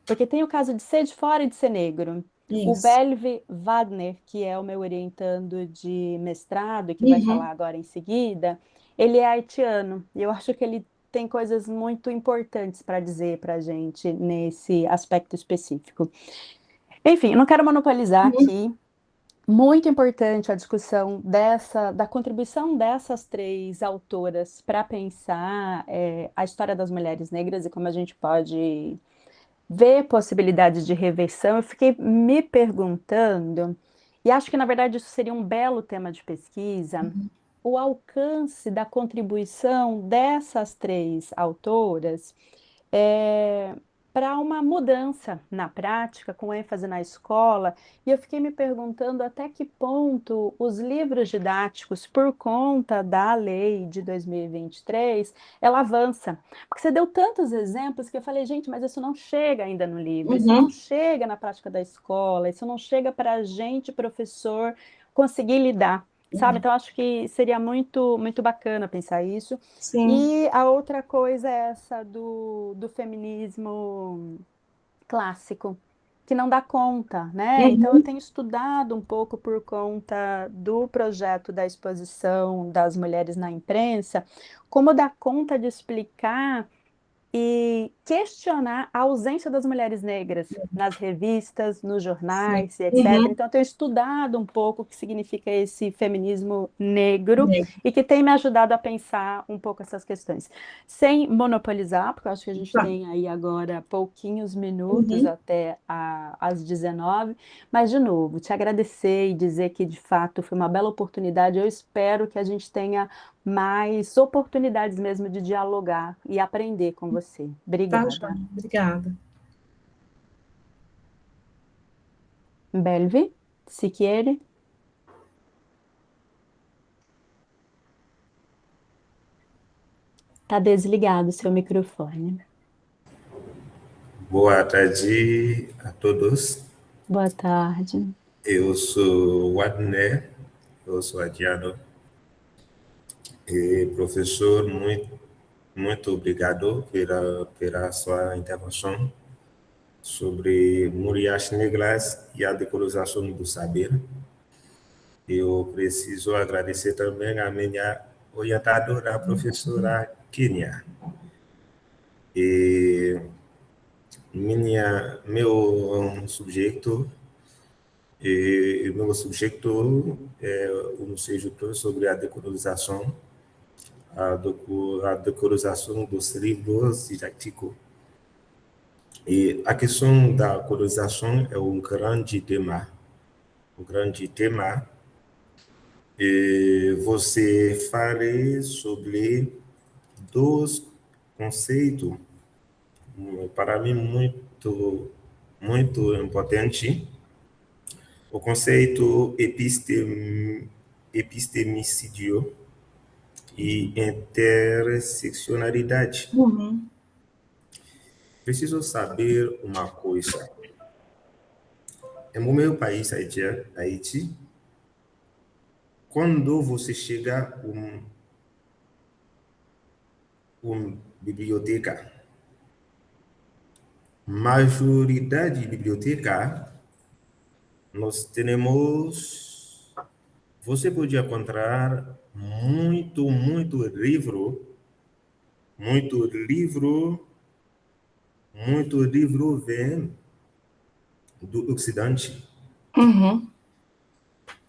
porque tem o caso de ser de fora e de ser negro. O Isso. Belve Wagner, que é o meu orientando de mestrado, que vai falar agora em seguida, ele é haitiano. E eu acho que ele tem coisas muito importantes para dizer para a gente nesse aspecto específico. Enfim, eu não quero monopolizar aqui. Muito importante a discussão da contribuição dessas três autoras para pensar a história das mulheres negras e como a gente pode ver possibilidades de reversão. Eu fiquei me perguntando, e acho que na verdade isso seria um belo tema de pesquisa, o alcance da contribuição dessas três autoras para uma mudança na prática, com ênfase na escola, e eu fiquei me perguntando até que ponto os livros didáticos, por conta da lei de 2023, ela avança. Porque você deu tantos exemplos que eu falei, gente, mas isso não chega ainda no livro, isso não chega na prática da escola, isso não chega para a gente, professor, conseguir lidar. Sabe? Então, acho que seria muito, muito bacana pensar isso. Sim. E a outra coisa é essa do feminismo clássico, que não dá conta, né? Então, eu tenho estudado um pouco por conta do projeto da exposição das mulheres na imprensa, como dar conta de explicar e questionar a ausência das mulheres negras nas revistas, nos jornais, e etc. Então, eu tenho estudado um pouco o que significa esse feminismo negro e que tem me ajudado a pensar um pouco essas questões. Sem monopolizar, porque eu acho que a gente tem aí agora pouquinhos minutos até às 19, mas, de novo, te agradecer e dizer que, de fato, foi uma bela oportunidade. Eu espero que a gente tenha mais oportunidades mesmo de dialogar e aprender com você. Tá, Obrigada. joia. Obrigada. Belvi, se quiere. Está desligado o seu microfone. Boa tarde a todos. Boa tarde. Eu sou o Adner, eu sou adiano. E professor, muito obrigado pela sua intervenção sobre mulheres negras e a decolonização do saber. Eu preciso agradecer também a minha orientadora, a professora Kenia. E meu subjecto é um sujeito sobre a decolonização, a decolonização dos livros didáticos. E a questão da colonização é um grande tema. E você fala sobre dois conceitos, para mim, muito importante. O conceito epistemicídio e interseccionalidade. Preciso saber uma coisa. No meu país, Haiti, quando você chega a uma biblioteca, maioridade de biblioteca, nós temos, você pode encontrar muito livro vem do Ocidente.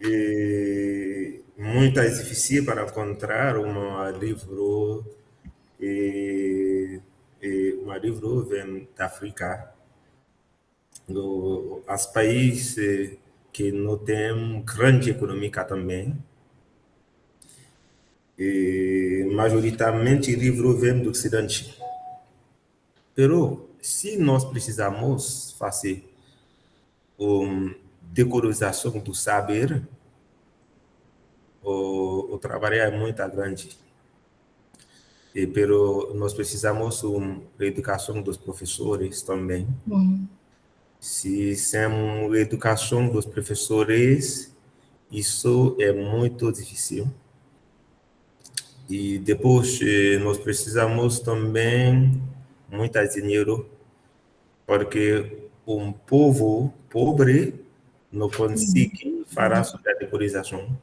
E muito é difícil para encontrar um livro vem da África. Os países que não têm grande econômica também. E majoritariamente livro vem do Ocidente. Pero se nós precisamos fazer decolonização do saber, o trabalho é muito grande. Pero nós precisamos da educação dos professores também. Se sem a educação dos professores, isso é muito difícil. E depois nós precisamos também muito dinheiro, porque um povo pobre não consegue falar sobre a decolonização.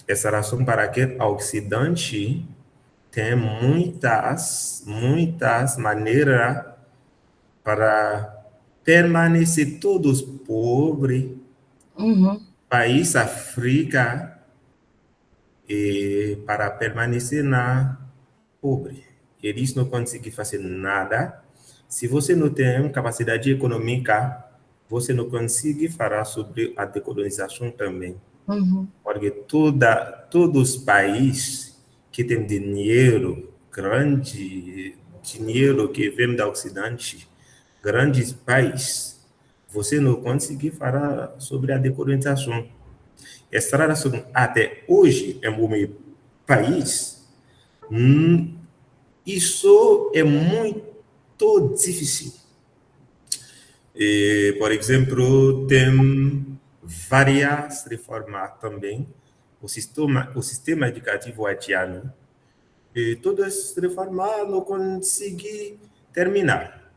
Essa é a razão para que o Ocidente tem muitas maneiras para permanecer todos pobres. País África para permanecer na pobre. Eles não conseguem fazer nada. Se você não tem capacidade econômica, você não consegue falar sobre a decolonização também. Porque todos os países que têm dinheiro, grande dinheiro que vem do Ocidente, grandes países, você não consegue falar sobre a decolonização. Essa razão, até hoje, no meu país, isso é muito difícil. Por exemplo, tem várias reformas também. O sistema educativo haitiano, todas as reformas não conseguem terminar.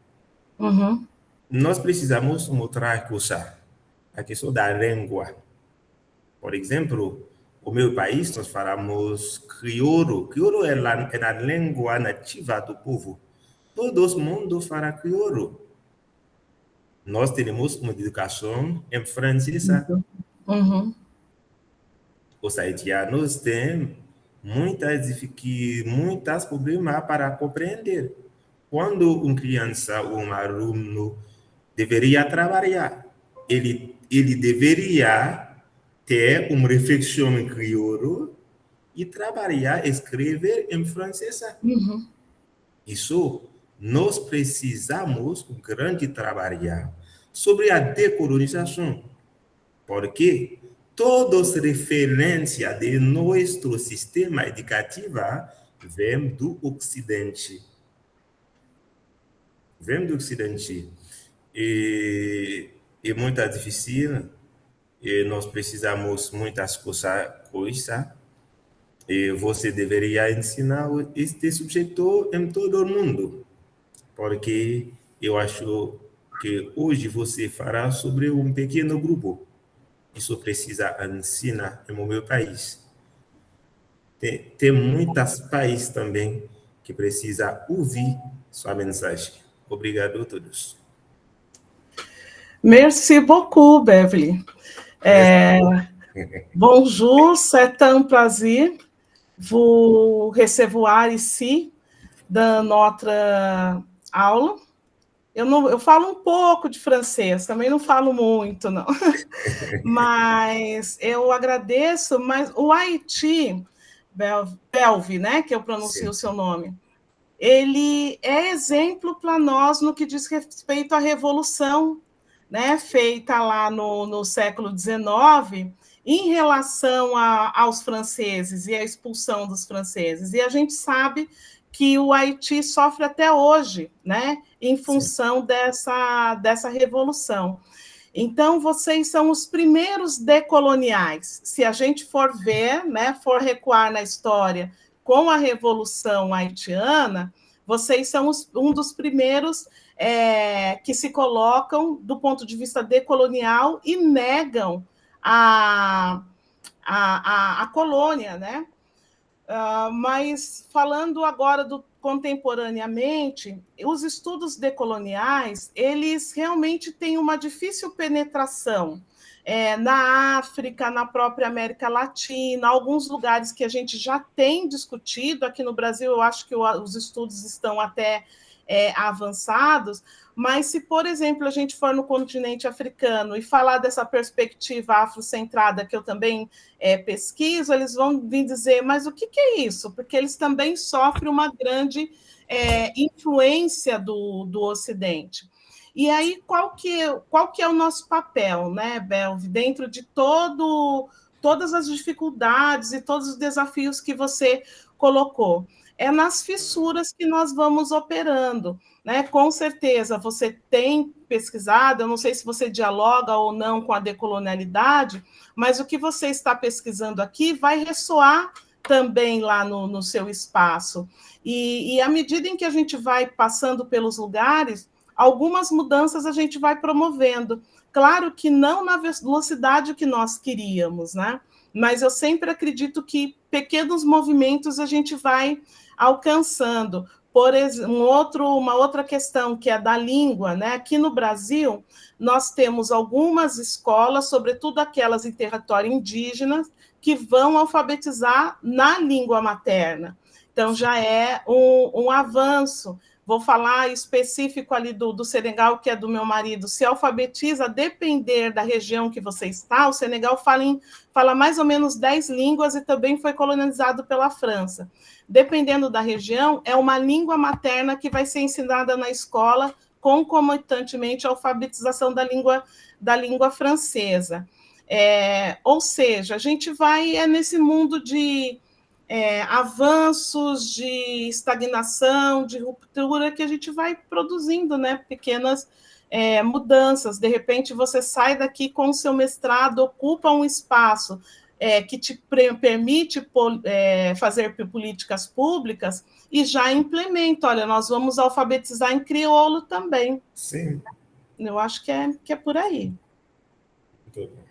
Nós precisamos mostrar a questão da língua. Por exemplo, no meu país, nós falamos crioulo. Crioulo é a língua nativa do povo. Todo mundo fala crioulo. Nós temos uma educação em francesa. Os haitianos têm muitos problemas para compreender. Quando criança ou aluno deveria trabalhar, ele deveria ter uma reflexão em crioulo e trabalhar, escrever em francês. Uhum. Isso, nós precisamos grande trabalhar sobre a decolonização, porque todas as referências de nosso sistema educativo vêm do Ocidente. Vêm do Ocidente. E é muito difícil, e nós precisamos muitas coisas, e você deveria ensinar este sujeito em todo o mundo, porque eu acho que hoje você fará sobre um pequeno grupo. Isso precisa ensinar no meu país. Tem muitos países também que precisam ouvir sua mensagem. Obrigado a todos. Merci beaucoup, Beverly. Bonjour, c'est un plaisir vous recevoir ici dans notre aula. Eu falo um pouco de francês, também não falo muito, não. Mas eu agradeço, mas o Haiti, Belvi, né, que eu pronuncio o seu nome, ele é exemplo para nós no que diz respeito à revolução, né, feita lá no século XIX, em relação aos franceses e à expulsão dos franceses. E a gente sabe que o Haiti sofre até hoje, né, em função dessa revolução. Então, vocês são os primeiros decoloniais. Se a gente for ver, né, for recuar na história com a Revolução Haitiana, vocês são um dos primeiros que se colocam do ponto de vista decolonial e negam a colônia, né? Mas falando agora contemporaneamente, os estudos decoloniais, eles realmente têm uma difícil penetração na África, na própria América Latina, alguns lugares que a gente já tem discutido. Aqui no Brasil, eu acho que os estudos estão até avançados, mas se, por exemplo, a gente for no continente africano e falar dessa perspectiva afrocentrada que eu também pesquiso, eles vão vir dizer, mas o que é isso? Porque eles também sofrem uma grande influência do Ocidente. E aí, qual que é o nosso papel, né, Belvi, dentro de todas as dificuldades e todos os desafios que você colocou? É nas fissuras que nós vamos operando, né? Com certeza, você tem pesquisado, eu não sei se você dialoga ou não com a decolonialidade, mas o que você está pesquisando aqui vai ressoar também lá no seu espaço. E à medida em que a gente vai passando pelos lugares, algumas mudanças a gente vai promovendo. Claro que não na velocidade que nós queríamos, né? Mas eu sempre acredito que pequenos movimentos a gente vai alcançando. Por exemplo, uma outra questão, que é da língua, né? Aqui no Brasil, nós temos algumas escolas, sobretudo aquelas em território indígena, que vão alfabetizar na língua materna. Então, já é um avanço. Vou falar específico ali do Senegal, que é do meu marido. Se alfabetiza, a depender da região que você está. O Senegal fala mais ou menos 10 línguas e também foi colonizado pela França. Dependendo da região, é uma língua materna que vai ser ensinada na escola, concomitantemente à alfabetização da língua francesa. Ou seja, a gente vai nesse mundo de avanços, de estagnação, de ruptura, que a gente vai produzindo, né, pequenas mudanças. De repente, você sai daqui com o seu mestrado, ocupa um espaço que te permite fazer políticas públicas e já implementa. Olha, nós vamos alfabetizar em crioulo também. Sim. Eu acho que é por aí. Muito bom.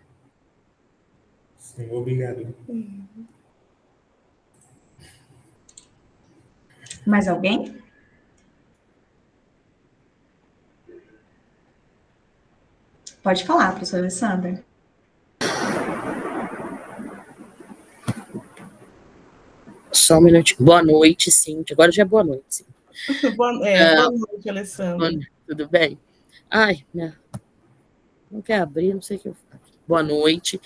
Sim, obrigado. Mais alguém? Pode falar, professora Alessandra. Só um minutinho. Boa noite, Cíntia. Agora já é boa noite, sim. Boa noite, Alessandra. Tudo bem? Ai, não quer abrir, não sei o que eu faço. Boa noite.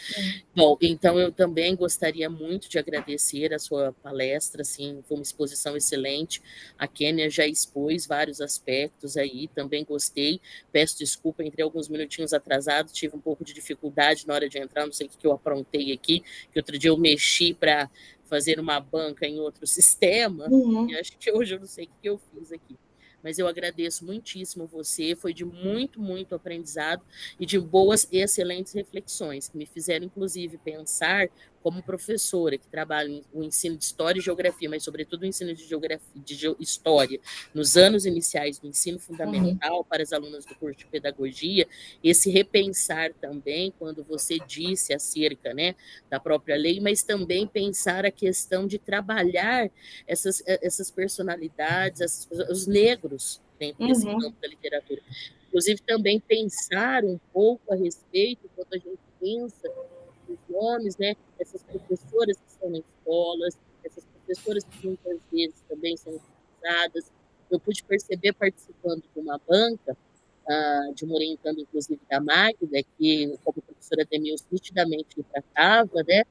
Bom, então eu também gostaria muito de agradecer a sua palestra, assim, foi uma exposição excelente. A Kênia já expôs vários aspectos aí, também gostei. Peço desculpa, entrei alguns minutinhos atrasado, tive um pouco de dificuldade na hora de entrar, não sei o que eu aprontei aqui, que outro dia eu mexi para fazer uma banca em outro sistema, e acho que hoje eu não sei o que eu fiz aqui. Mas eu agradeço muitíssimo você, foi de muito, muito aprendizado e de boas e excelentes reflexões, que me fizeram, inclusive, pensar como professora, que trabalha o ensino de História e Geografia, mas, sobretudo, o ensino de Geografia, História, nos anos iniciais do ensino fundamental para as alunas do curso de Pedagogia, esse repensar também, quando você disse acerca, né, da própria lei, mas também pensar a questão de trabalhar essas personalidades, os negros dentro desse campo da literatura. Inclusive, também pensar um pouco a respeito, quando a gente pensa nos nomes, né, essas professoras que estão nas escolas, essas professoras que muitas vezes também são utilizadas. Eu pude perceber, participando de uma banca, de uma orientanda, inclusive, da Magda, que, como a professora Demilson nitidamente me tratava, né,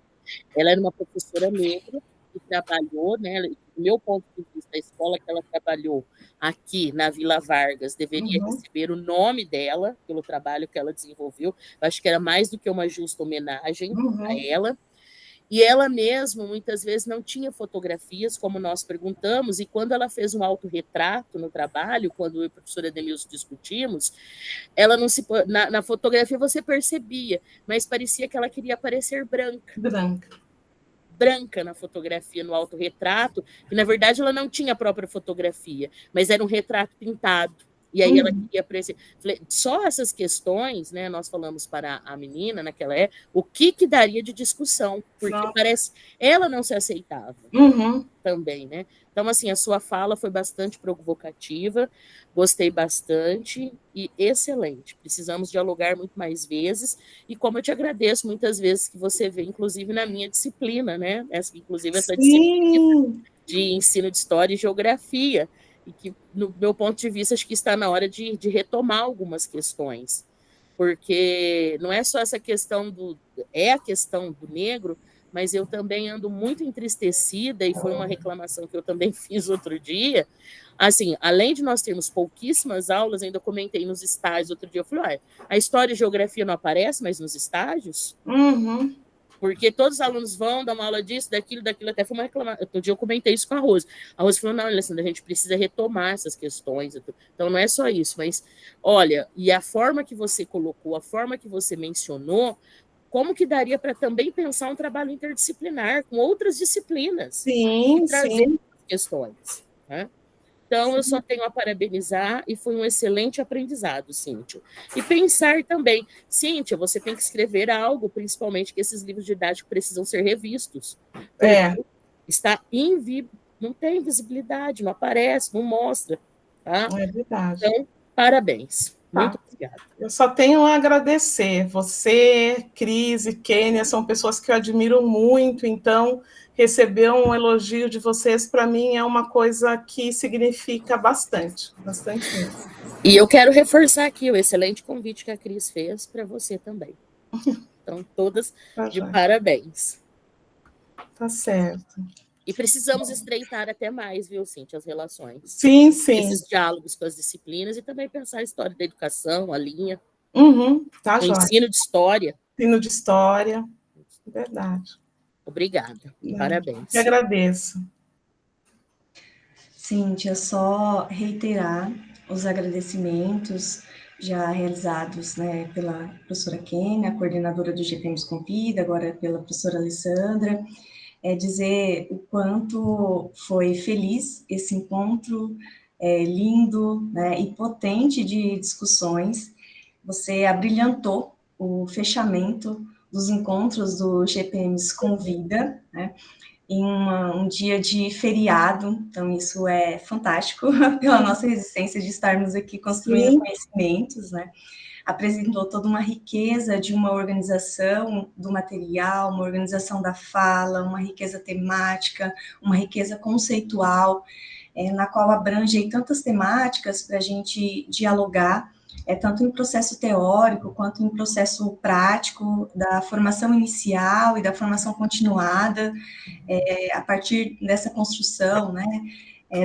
ela era uma professora negra que trabalhou, né, do meu ponto de vista, a escola que ela trabalhou aqui na Vila Vargas deveria receber o nome dela, pelo trabalho que ela desenvolveu. Eu acho que era mais do que uma justa homenagem a ela. E ela mesma, muitas vezes, não tinha fotografias, como nós perguntamos, e quando ela fez um autorretrato no trabalho, quando eu e a professora Demilson discutimos, ela não se... Na fotografia você percebia, mas parecia que ela queria aparecer branca. Branca na fotografia, no autorretrato, que na verdade ela não tinha a própria fotografia, mas era um retrato pintado. E aí ela queria aparecer. Só essas questões, né? Nós falamos para a menina naquela época, o que daria de discussão, porque parece ela não se aceitava também, né? Então, assim, a sua fala foi bastante provocativa, gostei bastante e excelente. Precisamos dialogar muito mais vezes, e como eu te agradeço muitas vezes que você vê, inclusive, na minha disciplina, né? Inclusive essa disciplina de ensino de História e Geografia, e que, no meu ponto de vista, acho que está na hora de retomar algumas questões, porque não é só essa questão é a questão do negro, mas eu também ando muito entristecida, e foi uma reclamação que eu também fiz outro dia, assim, além de nós termos pouquíssimas aulas, ainda comentei nos estágios outro dia, eu falei, a História e Geografia não aparece mais nos estágios? Porque todos os alunos vão dar uma aula disso, daquilo, até foi uma reclamação. Outro dia eu comentei isso com a Rose. A Rose falou, não, Alessandra, a gente precisa retomar essas questões. Então, não é só isso, mas, olha, e a forma que você colocou, a forma que você mencionou, como que daria para também pensar um trabalho interdisciplinar com outras disciplinas e trazer questões, né? Então, eu só tenho a parabenizar, e foi um excelente aprendizado, Cíntia. E pensar também, Cíntia, você tem que escrever algo, principalmente que esses livros didáticos precisam ser revistos. Está não tem visibilidade, não aparece, não mostra. Tá? É verdade. Então, parabéns. Muito obrigada. Eu só tenho a agradecer. Você, Cris e Kênia são pessoas que eu admiro muito, então receber um elogio de vocês, para mim, é uma coisa que significa bastante mesmo. E eu quero reforçar aqui o excelente convite que a Cris fez para você também. Então, todas de parabéns. Tá certo. E precisamos estreitar até mais, viu, Cíntia, as relações. Sim. Esses diálogos com as disciplinas, e também pensar a história da educação, a linha. Tá, o ensino de história. Ensino de história, verdade. Obrigada, parabéns. Eu agradeço. Cíntia, só reiterar os agradecimentos já realizados, né, pela professora Kênia, a coordenadora do GPM Convida, agora pela professora Alessandra, dizer o quanto foi feliz esse encontro lindo, né, e potente de discussões. Você abrilhantou o fechamento dos encontros do GPMs Convida, né, em um dia de feriado, então isso é fantástico, pela nossa resistência de estarmos aqui construindo conhecimentos, né? Apresentou toda uma riqueza de uma organização do material, uma organização da fala, uma riqueza temática, uma riqueza conceitual, na qual abrange tantas temáticas para a gente dialogar tanto em processo teórico quanto em processo prático, da formação inicial e da formação continuada, a partir dessa construção, né,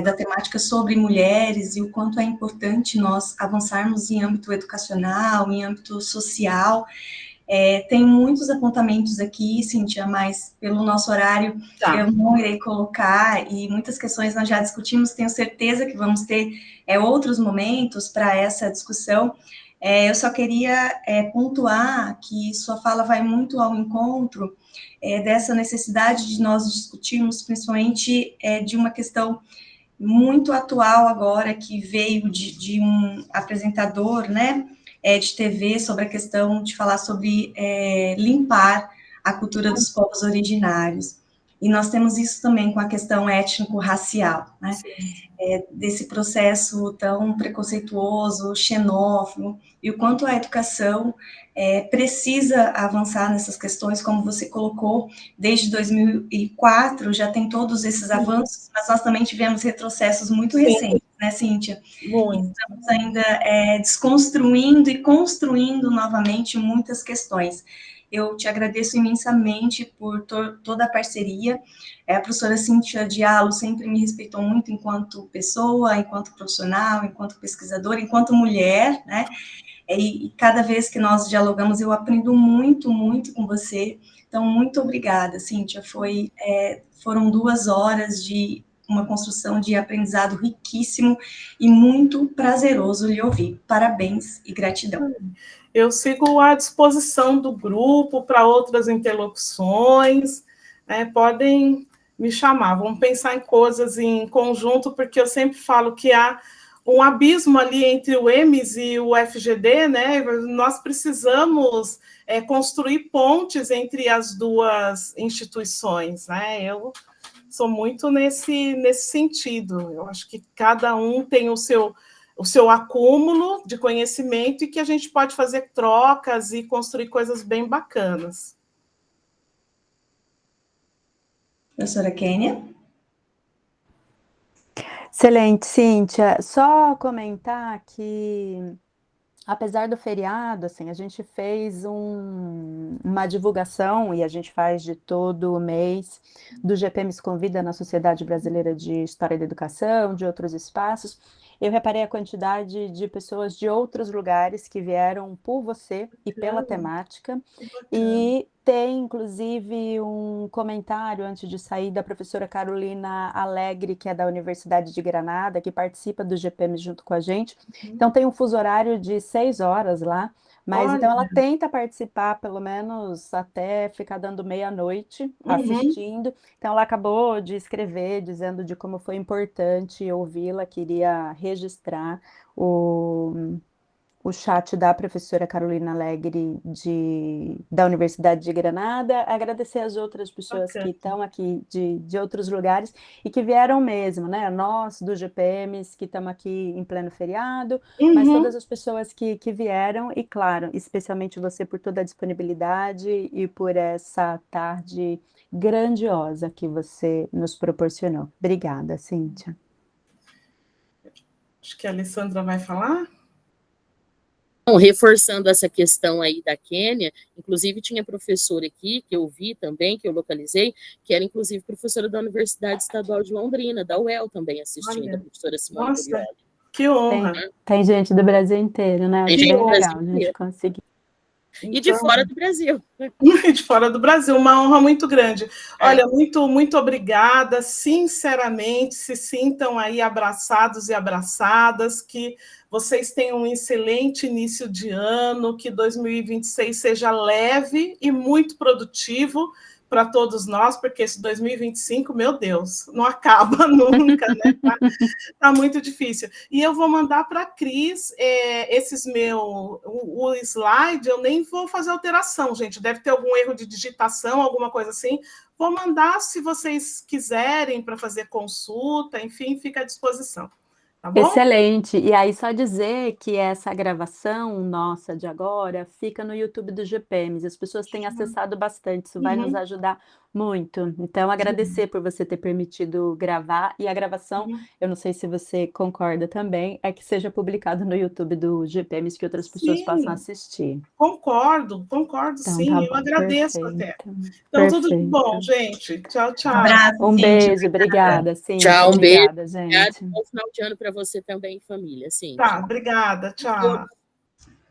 da temática sobre mulheres e o quanto é importante nós avançarmos em âmbito educacional, em âmbito social. Tem muitos apontamentos aqui, Cíntia, mas pelo nosso horário eu não irei colocar, e muitas questões nós já discutimos, tenho certeza que vamos ter outros momentos para essa discussão. Eu só queria pontuar que sua fala vai muito ao encontro dessa necessidade de nós discutirmos, principalmente de uma questão muito atual agora, que veio de um apresentador, né, de TV, sobre a questão de falar sobre limpar a cultura dos povos originários. E nós temos isso também com a questão étnico-racial, né, desse processo tão preconceituoso, xenófobo, e o quanto a educação precisa avançar nessas questões, como você colocou, desde 2004 já tem todos esses avanços, mas nós também tivemos retrocessos muito recentes, né, Cíntia? Muito. Estamos ainda desconstruindo e construindo novamente muitas questões. Eu te agradeço imensamente por toda a parceria. A professora Cíntia Diallo sempre me respeitou muito enquanto pessoa, enquanto profissional, enquanto pesquisadora, enquanto mulher, né? E cada vez que nós dialogamos, eu aprendo muito, muito com você. Então, muito obrigada, Cíntia. Foram 2 horas de uma construção de aprendizado riquíssimo e muito prazeroso lhe ouvir. Parabéns e gratidão. Eu sigo à disposição do grupo para outras interlocuções, podem me chamar, vamos pensar em coisas em conjunto, porque eu sempre falo que há um abismo ali entre o EMES e o FGD, né? Nós precisamos construir pontes entre as duas instituições, né? Eu sou muito nesse sentido. Eu acho que cada um tem o seu acúmulo de conhecimento e que a gente pode fazer trocas e construir coisas bem bacanas. Professora Kênia? Excelente, Cíntia. Só comentar que, apesar do feriado, assim, a gente fez uma divulgação, e a gente faz de todo mês, do GPMs Convida na Sociedade Brasileira de História da Educação, de outros espaços. Eu reparei a quantidade de pessoas de outros lugares que vieram por você e pela temática, e tem, inclusive, um comentário antes de sair da professora Carolina Alegre, que é da Universidade de Granada, que participa do GPM junto com a gente. Então, tem um fuso horário de 6 horas lá, mas então ela tenta participar, pelo menos até ficar dando meia-noite assistindo. Então, ela acabou de escrever, dizendo de como foi importante ouvi-la, queria registrar o chat da professora Carolina Alegre da Universidade de Granada, agradecer as outras pessoas que estão aqui de outros lugares e que vieram mesmo, né? Nós, do GPMs, que estamos aqui em pleno feriado, mas todas as pessoas que vieram, e claro, especialmente você por toda a disponibilidade e por essa tarde grandiosa que você nos proporcionou. Obrigada, Cíntia. Acho que a Alessandra vai falar. Bom, reforçando essa questão aí da Kênia, inclusive tinha professora aqui, que eu vi também, que eu localizei, que era inclusive professora da Universidade Estadual de Londrina, da UEL também assistindo, a professora Simone. Nossa, que honra! Tem gente do Brasil inteiro, né? Tem gente bem legal a gente conseguir. E de fora do Brasil. E de fora do Brasil, uma honra muito grande. Olha, muito, muito obrigada, sinceramente, se sintam aí abraçados e abraçadas, que vocês tenham um excelente início de ano, que 2026 seja leve e muito produtivo para todos nós, porque esse 2025, meu Deus, não acaba nunca, né? Tá muito difícil. E eu vou mandar para a Cris o slide, eu nem vou fazer alteração, gente, deve ter algum erro de digitação, alguma coisa assim. Vou mandar, se vocês quiserem, para fazer consulta, enfim, fica à disposição. Tá bom? Excelente. E aí, só dizer que essa gravação nossa de agora fica no YouTube do GPMs. As pessoas têm acessado bastante, isso vai nos ajudar Muito. Então, agradecer por você ter permitido gravar, e a gravação, eu não sei se você concorda também, é que seja publicado no YouTube do GPMs, que outras pessoas Sim. possam assistir. Concordo Então, sim, tá eu bom, agradeço até. perfeito, Então, tudo de bom, perfeito. gente. Tchau, tchau. Abraço, Um Cíntia. beijo, obrigada, Cíntia, Tchau, um beijo. obrigada, Obrigada, gente. bom final de ano para você também, família. Tá, obrigada, tchau.